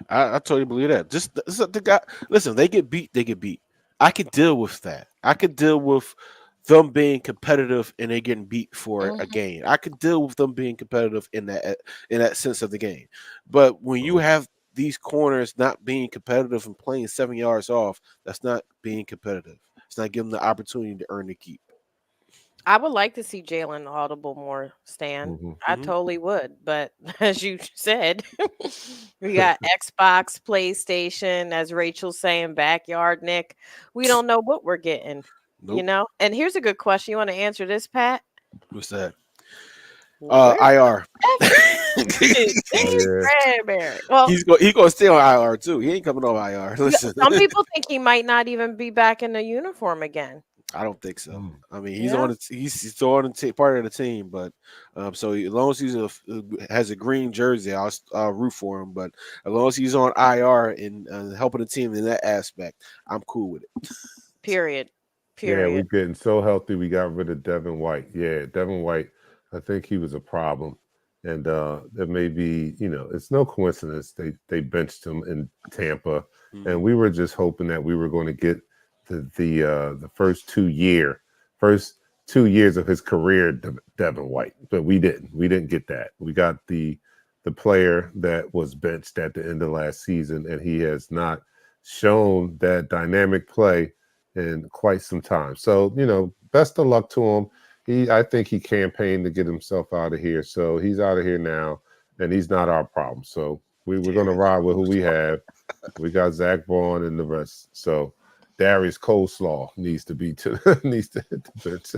I totally believe that. Just the guy. Listen, they get beat. They get beat. I could deal with that. I could deal with them being competitive and they getting beat for a Mhm. game. I could deal with them being competitive in that sense of the game. But when you Mhm. have these corners not being competitive and playing 7 yards off, that's not being competitive. It's not giving them the opportunity to earn the keep. I would like to see Jalen audible more, Stan. Mhm. I Hmm. totally would. But as you said, we got Xbox, PlayStation, as Rachel's saying, backyard Nick. We don't know what we're getting, you Nope. know? And here's a good question. You want to answer this, Pat? What's that? Where's IR. Oh James yeah. Bradbury? Well, He gonna stay on IR too. He ain't coming off IR. Listen. some people think he might not even be back in the uniform again. I don't think so. Mm. I mean, he's Yeah. on. He's still on part of the team, but as long as has a green jersey, I'll root for him. But as long as he's on IR and helping the team in that aspect, I'm cool with it. Period. Yeah, we're Period. getting so healthy. We got rid of Devin White. Yeah, Devin White. I think he was a problem, and it may be. It's no coincidence they benched him in Tampa, and Mhm. we were just hoping that we were going to get the first 2 years of his career, Devin White, but we didn't. We didn't get that. We got the player that was benched at the end of last season, and he has not shown that dynamic play in quite some time. So, best of luck to him. I think he campaigned to get himself out of here. So he's out of here now, and he's not our problem. So we're Damn gonna it. ride with who we have. We got Zach Vaughn and the rest. So Darius Coleslaw needs to be needs to hit the bench.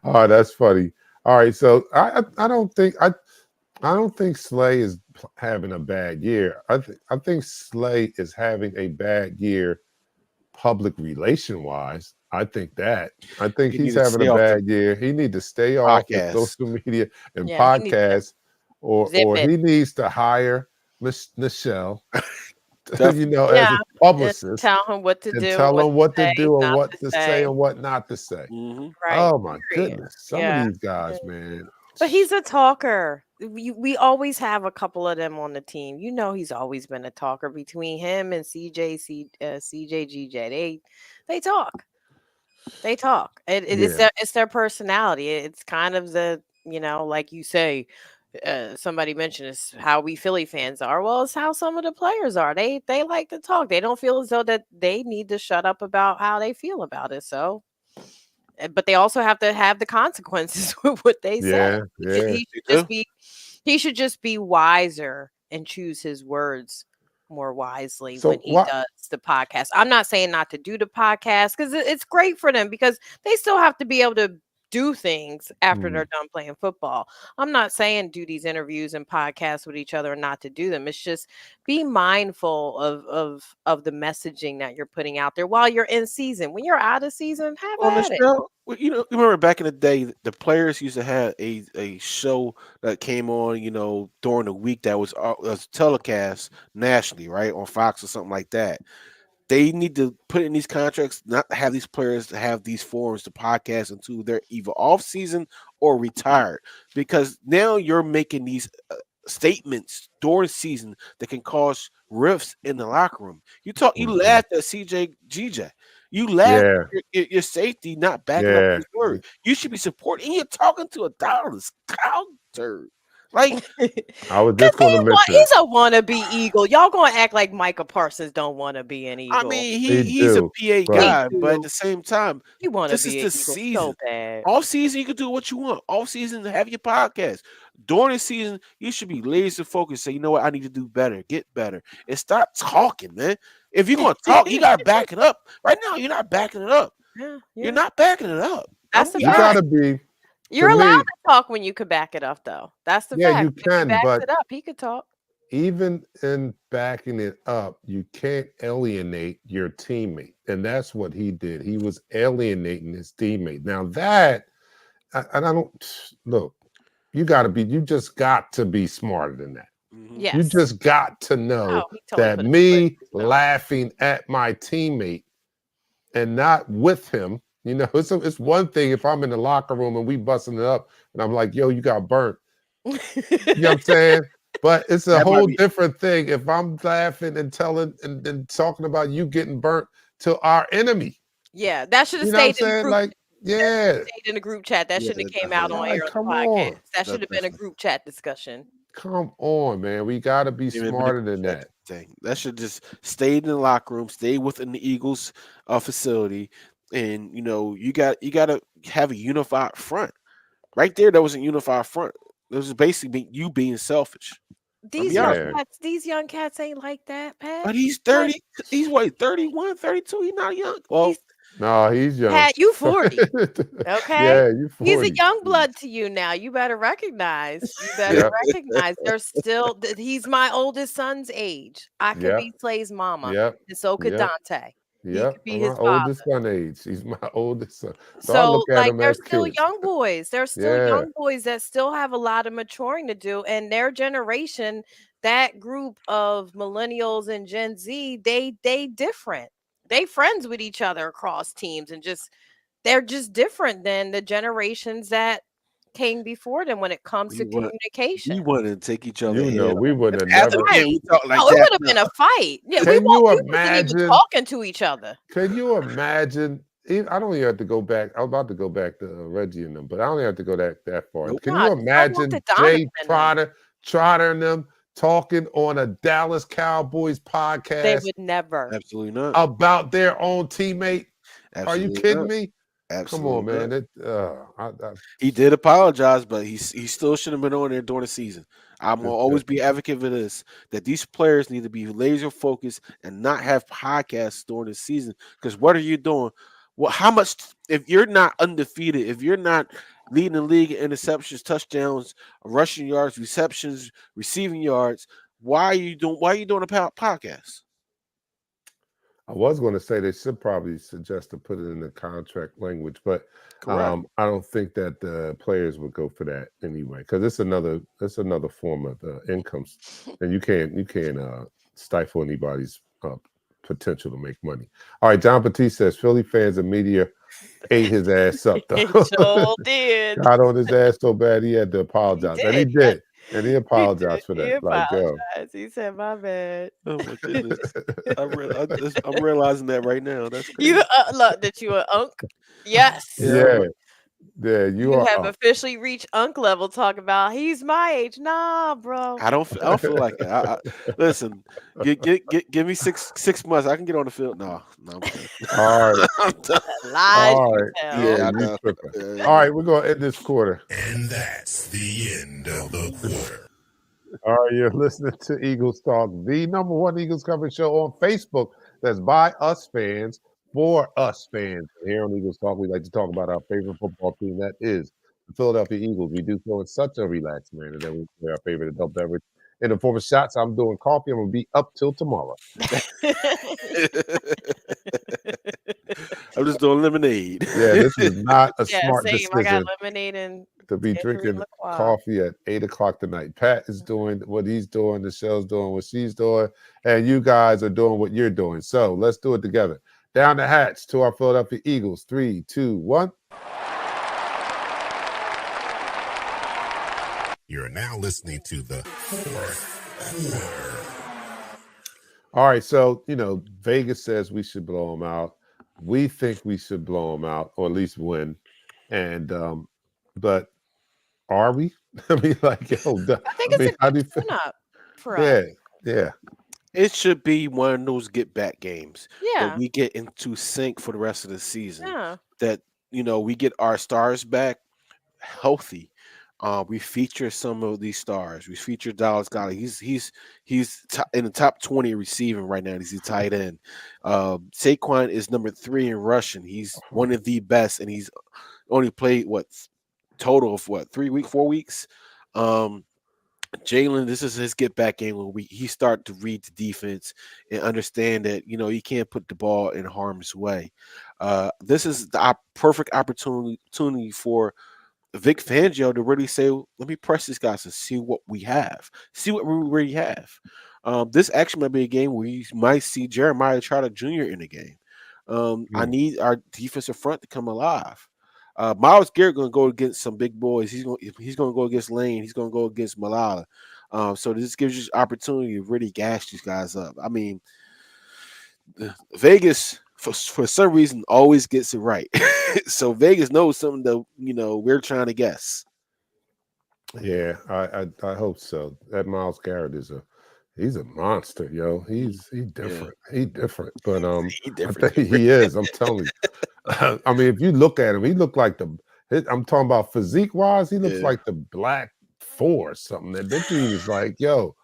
Oh, that's funny. All right, so I don't think Slay is having a bad year. I think Slay is having a bad year public relation wise. I think He he's needed to having a stay off the bad year. He need to stay off the podcast. social media and Yeah, he needs to podcasts, or zip or it. he needs to hire Michelle, Definitely. as Yeah. his And publicist, tell him what to and do and tell what him what to to say, do and not what to to say say. and what not to say. Hmm. Right. Oh my Period. goodness, some of Yeah. these Yeah. guys, man. But he's a talker. We always have a couple of them on the team. You know, he's always been a talker. Between him and CJ, GJ, they talk. They talk. It's Yeah, their personality. It's kind of like you say. Somebody mentioned is how we Philly fans are. Well, it's how some of the players are. They like to talk. They don't feel as though that they need to shut up about how they feel about it. So, but they also have to have the consequences with what they say. yeah, yeah. They do. He should just be wiser and choose his words more wisely when So he what? does the podcast. I'm not saying not to do the podcast because it's great for them because they still have to be able to do things after they're done playing football. I'm not saying do these interviews and podcasts with each other and not to do them. It's just be mindful of the messaging that you're putting out there while you're in season. When you're out of season, have On the at it. show. Well, you remember back in the day, the players used to have a show that came on, during the week that was telecast nationally, right, on Fox or something like that. They need to put in these contracts, not have these players to have these forums to podcast until they're either off season or retired, because now you're making these statements during season that can cause rifts in the locker room. You Mhm. laughed at CJ GJ. You laughed Yeah, at your safety not backing up yeah. his word. You should be supporting. And you're talking to a Dallas Cowboy. Like, I was Cause just going to mention it. he's a wannabe Eagle. Y'all gonna act like Micah Parsons don't want to be an I Eagle. mean, He he's a do, PA but He guy, but at do. the same time, He want to this is be an the Eagle season. so bad. Off season, you can do what you want. Off season, have your podcast. During the season, you should be laser focused. Say, you know what, I need to do better, get better, and stop talking, man. If you're gonna talk, you gotta back it up. Right now, you're not backing it up. Yeah, You're yeah. not backing it up. I'm That's gonna a be you fact. got to honest. be, to You're allowed me, to talk when you could back it up, though. That's the yeah, you fact. If he can, backs but it up, he could talk. even in backing it up, you can't alienate your teammate. And that's what he did. He was alienating his teammate. Now that, and I don't, look, you just got to be smarter than that. Mhm. You Yes. just got to Oh, know he totally that put his foot in me his mouth. laughing at my teammate and not with him, it's one thing if I'm in the locker room and we busting it up and I'm like, yo, you got burnt. You know what I'm saying? But it's a That might whole be. different thing if I'm laughing and telling and talking about you getting burnt to our enemy. Yeah, that should have You know what I'm stayed in the saying? group. Like, That should yeah, have stayed in the group chat. That Yeah, shouldn't have came out definitely. on like, air on the come podcast. on. That should That's have been a definitely. group chat discussion. Come on, man. We got to be Even been a smarter group than chat that. thing. That should just stay in the locker room, stay within the Eagles facility, and you got to have a unified front. Right there, that was a unified front. It was basically you being selfish. I'll be honest. Yeah. These young cats ain't like that, But Pat. he's Like 30. He's what, 31, 32? He's not young. he's Well, No, he's young. Pat, you 40. Okay. Yeah, you He's a 40. young blood to you now. You better recognize. You better Yep. recognize. There's still. He's my oldest son's age. I could Yep. be Slay's mama, Yep. and so could Yep. Dante. He Yep. could be I'm his my father. oldest son age. He's my oldest son. So I So, look at like, him they're as still kids. young boys. They're still Yeah. young boys that still have a lot of maturing to do. And their generation, that group of millennials and Gen Z, they different. They friends with each other across teams and they're just different than the generations that came before them when it comes to we want communication. we want to take each other head We on. wouldn't have After never. the game, we talk like Oh, it that. would have been a fight. Yeah, Can you we wasn't even imagine? talking to each other. Can you imagine? I don't even have to go back. I was about to go back to Reggie and them, but I don't even have to go that far. Nope. Can Nah, you just go back imagine to Donovan Jay and them. Trotter and them talking on a Dallas Cowboys They podcast would never. Absolutely not. about their own teammate? Are you Absolutely kidding not. me? Come Absolutely on, man. not. He did apologize, but he still shouldn't have been on there during the season. I'm gonna always be advocate for this, that these players need to be laser focused and not have podcasts during the season. Because what are you doing? Well, how much if you're not undefeated, if you're not leading the league in interceptions, touchdowns, rushing yards, receptions, receiving yards, why are you doing a podcast? I was going to say they should probably suggest to put it in the contract language, but Correct. I don't think that the players would go for that anyway, because it's another form of income, and you can't stifle anybody's potential to make money. All right, John Batiste says Philly fans and media ate his ass up though. Sure did. Got on his ass so bad he had to apologize, and he did, and he apologized for He that. Like, yo, apologized. He said, "My bad." Oh my goodness. I'm realizing that right now. That's crazy. You look that you an unk. Yes. yeah, yeah, you You are have up. officially reached unk level. Talk about he's my age. Nah, bro. I don't feel like it. Listen, give me six months. I can get on the field. No, I'm done. All right. I'm done. Lies All you right. tell. Yeah, I You know. tripping. All right, we're gonna end this quarter. And that's the end of the quarter. All right, you're listening to Eagles Talk, the number one Eagles coverage show on Facebook. That's by us fans for us fans. Here on Eagles Talk, we like to talk about our favorite football team. That is the Philadelphia Eagles. We do so in such a relaxed manner that we play our favorite adult beverage in the form of shots. I'm doing coffee. I'm gonna be up till tomorrow. I'm I'm just doing lemonade. Yeah, this is not a Yeah, smart same. I got decision lemonade and to be tangerine drinking liqueur. coffee at 8 o'clock tonight. Pat is doing what he's doing, Michelle's doing what she's doing, and you guys are doing what you're doing. So let's do it together. Down the hatch to our Philadelphia Eagles. 3, 2, 1. You're now listening to the fourth quarter. All right, so Vegas says we should blow them out. We think we should blow them out, or at least win. And but are we? I mean, like, I think it's a how good do you feel? tune-up for us. Yeah. It should be one of those get back games that Yeah, we get into sync for the rest of the season. yeah. That we get our stars back healthy. We feature some of these stars. We feature Dallas Goddard. He's in the top 20 receiving right now. He's a tight end. Saquon is number 3 in rushing. He's one of the best, and he's only played total of 4 weeks. Jalen, this is his get back game when he start to read the defense and understand that he can't put the ball in harm's way. This is the perfect opportunity for Vic Fangio to really say, let me press these guys and see what we have, see what we really have. This actually might be a game where you might see Jeremiah Trotter Jr. in the game. I need our defensive front to come alive. Miles Garrett going to go against some big boys. He's going to go against Lane. He's going to go against Malala. So this gives you opportunity to really gash these guys up. I mean, Vegas for some reason always gets it right. So Vegas knows something that we're trying to guess. Yeah, I hope so. That Miles Garrett he's a monster, yo. He's different. Yeah. He different. But He different. I think he is. I'm telling you. I mean, if you look at him, he looked like I'm talking about physique wise, he looks like the Black 4 or something. And that dude is like, yo,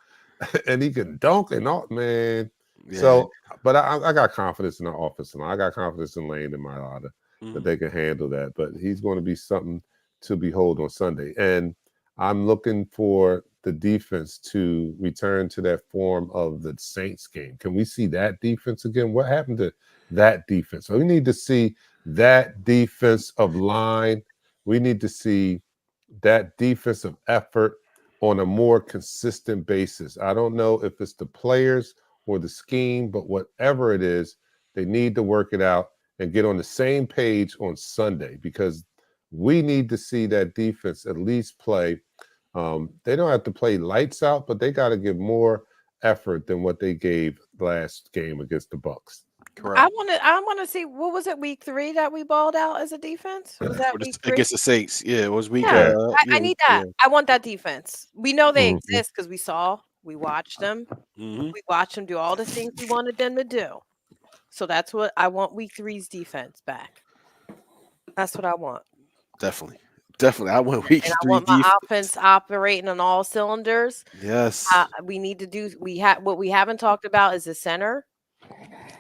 and he can dunk and all, man. Yeah. So, but I got confidence in the offensive line. I got confidence in Lane and Mailata that they can handle that. But he's going to be something to behold on Sunday. And I'm looking for the defense to return to that form of the Saints game. Can we see that defense again? What happened to that defense? So we need to see that defensive line. We need to see that defensive effort on a more consistent basis. I don't know if it's the players or the scheme, but whatever it is, they need to work it out and get on the same page on Sunday, because we need to see that defense at least play. They don't have to play lights out, but they got to give more effort than what they gave last game against the Bucs. Correct. I want to see, what was it, week 3 that we balled out as a defense? Was that week 3 against the Saints? Yeah, it was week. Yeah, I need that. Yeah. I want that defense. We know they exist because we watched them. We watched them do all the things we wanted them to do. So that's what I want, week 3's defense back. That's what I want. Definitely. I want week 3 I want my offense operating on all cylinders. Yes. We need to do. What we haven't talked about is the center,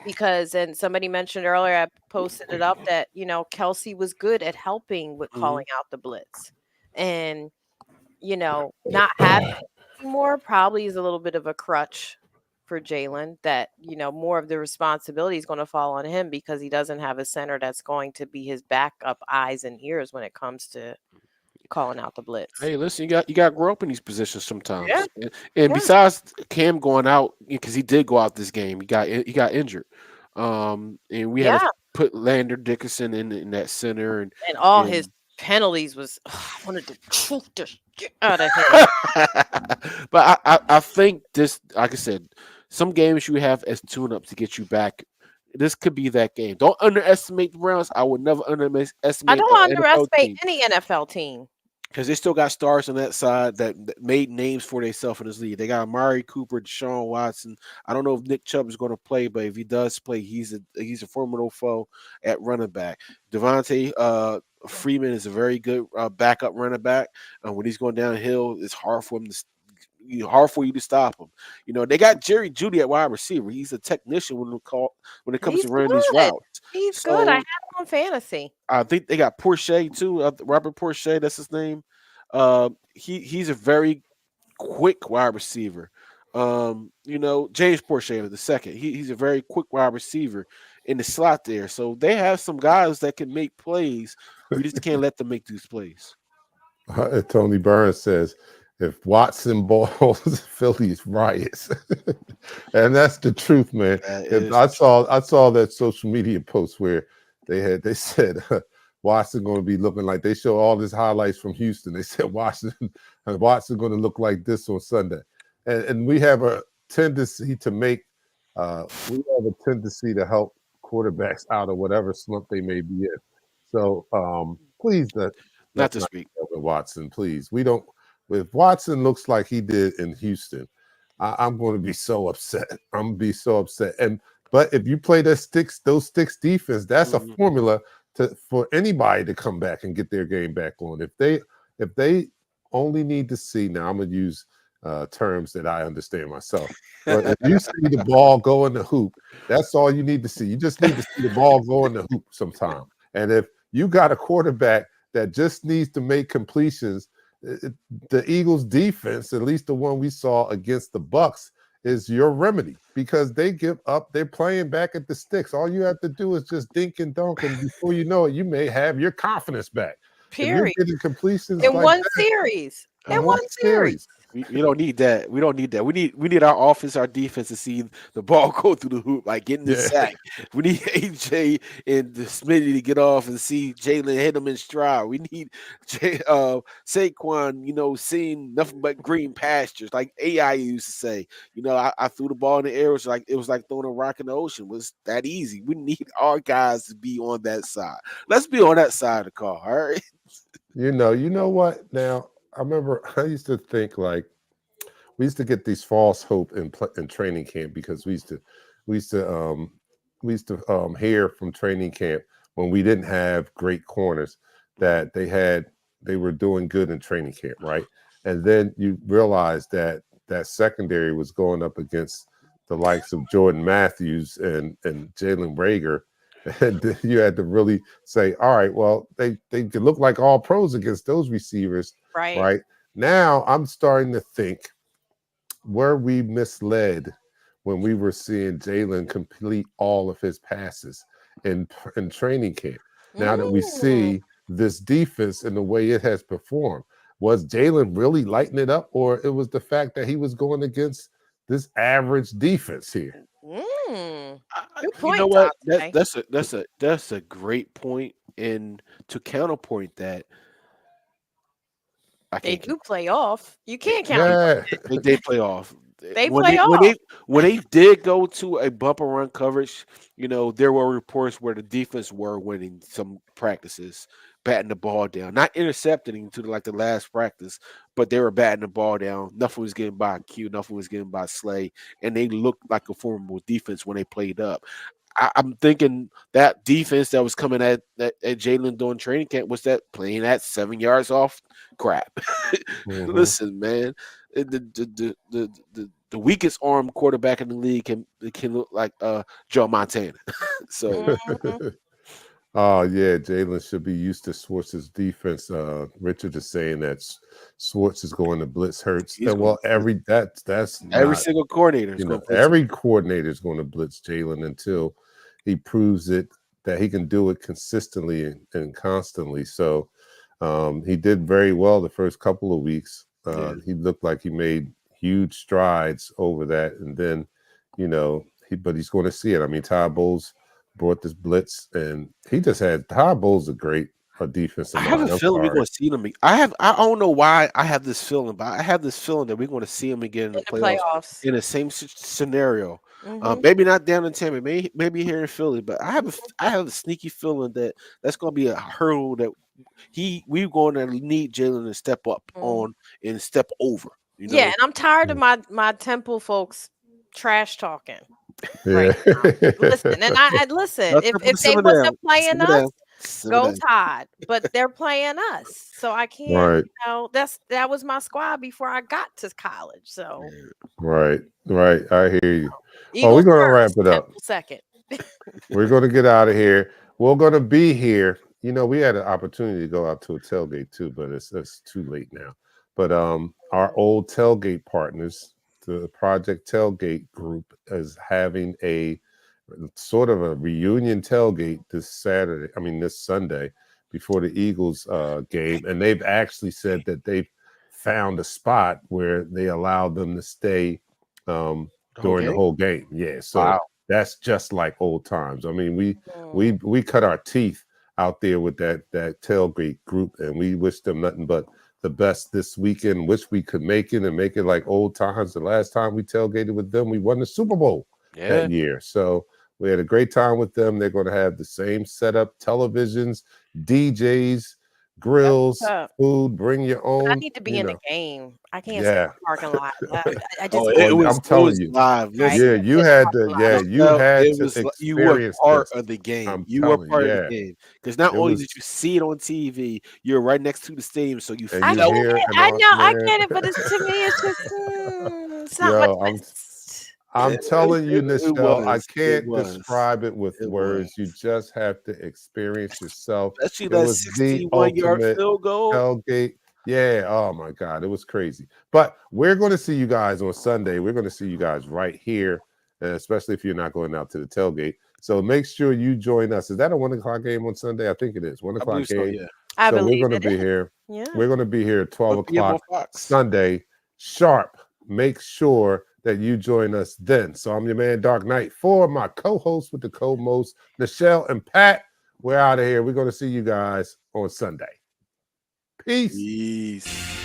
because, and somebody mentioned earlier, I posted it up, that Kelsey was good at helping with calling out the blitz, and not having it anymore probably is a little bit of a crutch for Jalen, that more of the responsibility is going to fall on him, because he doesn't have a center that's going to be his backup eyes and ears when it comes to calling out the blitz. Hey, listen, you got to grow up in these positions sometimes. Yeah. And besides Cam going out, because he did go out this game, he got injured. And we had to put Lander Dickerson in that center, and all his penalties was, I wanted to choke the shit out of him. But I think this, like I said, some games you have as tune-ups to get you back. This could be that game. Don't underestimate the Browns. I would never underestimate. I don't underestimate any NFL team, because they still got stars on that side that made names for themselves in this league. They got Amari Cooper, Deshaun Watson. I don't know if Nick Chubb is going to play, but if he does play, he's a formidable foe at running back. Devontae Freeman is a very good backup running back. When he's going downhill, it's hard for him to. Hard for you to stop him. They got Jerry Jeudy at wide receiver. He's a technician when it comes to running these routes. He's good. I have him on fantasy. I think they got Porsche too. Robert Porsche, that's his name. He's a very quick wide receiver. James Porcher the second. He's a very quick wide receiver in the slot there. So they have some guys that can make plays. We just can't let them make these plays. Tony Burns says, if Watson balls, Phillies riots, and that's the truth, man. That If is I saw that social media post where they said Watson going to be looking like they show all his highlights from Houston. They said Watson going to look like this on Sunday, and we have a tendency to make to help quarterbacks out of whatever slump they may be in. So please not let's this not week. do that with Watson, please. We don't. If Watson looks like he did in Houston, I'm going to be so upset. I'm going to be so upset. But if you play those sticks defense, that's a Mhm. formula for anybody to come back and get their game back on. If they only need to see, now I'm going to use terms that I understand myself. But if you see the ball go in the hoop, that's all you need to see. You just need to see the ball go in the hoop sometime. And if you got a quarterback that just needs to make completions, the Eagles defense, at least the one we saw against the Bucs, is your remedy because they give up. They're playing back at the sticks. All you have to do is just dink and dunk, and before you know it, you may have your confidence back. If you're Period. getting completions In like one that series. in In one one series. series, We don't need that. We don't need that. We need our offense, our defense to see the ball go through the hoop, like getting the yeah, sack. We need AJ and the Smitty to get off and see Jalen hit them in stride. We need Saquon, seeing nothing but green pastures, like AI used to say. I threw the ball in the air. It was like throwing a rock in the ocean. It was that easy. We need our guys to be on that side. Let's be on that side of the car. All right. you know what? Now I remember I used to think like we used to get these false hope in training camp because we used to hear from training camp when we didn't have great corners that they were doing good in training camp, right? And then you realize that secondary was going up against the likes of Jordan Matthews and Jalen Rager. And then you had to really say, all right, well, they could look like all pros against those receivers, Right. right? Now I'm starting to think, were we misled when we were seeing Jalen complete all of his passes in training camp? Now that we Mm. see this defense and the way it has performed, was Jalen really lighting it up, or it was the fact that he was going against this average defense here? Mm. Good You know point, what? Dante. That's a great point. And to counterpoint that, I They can't do count. play off. You can't counterpoint. Yeah. They play off. They When play they when off. they when they did go to a bumper run coverage, there were reports where the defense were winning some practices, batting the ball down, not intercepting to like the last practice, but they were batting the ball down. Nothing was getting by Q, nothing was getting by Slay, and they looked like a formidable defense when they played up. I'm thinking that defense that was coming at Jalen during training camp was that playing at 7 yards off crap. Mhm. Listen, man, the weakest arm quarterback in the league can look like Joe Montana. So Mhm. Oh yeah, Jalen should be used to Schwartz's defense. Richard is saying that Schwartz is going to blitz Hurts. he's And going well, to blitz. that's Every not, single coordinator is going to blitz him. every coordinator is going to blitz Jalen until he proves it that he can do it consistently and constantly. So he did very well the first couple of weeks. Yeah. He looked like he made huge strides over that, and then but he's going to see it. I mean, Ty Bowles brought this blitz, and he just had Ty Bowles a great defensive I have a mind. I'm feeling we're sorry. going to see them. I don't know why I have this feeling, but I have this feeling that we're going to see them again in In the the playoffs playoffs. in the same scenario. Hmm. Maybe not down in Tampa, maybe here in Philly, but I have a sneaky feeling that that's going to be a hurdle that we're going to need Jalen to step up Hmm. on and step over. You Yeah, know, and I'm tired of Mm. my Temple folks trash talking Yeah. right now. Listen, and I listen. let's If simmer they down, wasn't playing simmer us, down, simmer go down. Tide. But they're playing us, so I can't. Right. That was my squad before I got to college. So Yeah. Right. Right. I hear you. Well, we're Eagles going to wrap first, it up. Temple second. We're going to get out of here. We're going to be here. We had an opportunity to go out to a tailgate too, but it's too late now. But our old tailgate partners, the Project Tailgate group is having a sort of a reunion tailgate this Sunday before the Eagles game, and they've actually said that they've found a spot where they allow them to stay during the whole game. Yeah, so Wow. that's just like old times. I mean, Mm. we cut our teeth out there with that tailgate group, and we wish them nothing but the best this weekend. Wish we could make it and make it like old times. The last time we tailgated with them, we won the Super Bowl that year. So we had a great time with them. They're going to have the same setup, televisions, DJs, grills, up. food. Bring your own. I need to be in the game. I can't sit in Yeah. the parking lot. I just Oh, I'm it telling was you. live. Right. Yeah, Listen, you Sit in the had to. parking lot. Yeah, you had it to was you were experience part this. of the game. I'm You were telling part you, of yeah. the game because not It only was, did you see it on TV, you're right next to the stadium, so you and I you get felt hear it. and I all, know. I man. get it. But to me, it's just it's not much. Yo, I'm telling you, it Nichelle, I was. It can't was. describe it with It words. was. You just have to experience yourself. Especially It that was the 61-yard ultimate field goal. tailgate. Yeah. Oh my God, it was crazy. But we're going to see you guys on Sunday. We're going to see you guys right here, especially if you're not going out to the tailgate. So make sure you join us. Is that a 1:00 game on Sunday? I think it is. 1:00 I believe so, game. yeah. I So we're believe going to it be is. here. Yeah. We're going to be here at 12 1 p.m. on o'clock Fox. Sunday sharp. Make sure that you join us then. So I'm your man, Dark Knight, for my co-host with the co-most, Nichelle and Pat. We're out of here. We're going to see you guys on Sunday. Peace. Peace.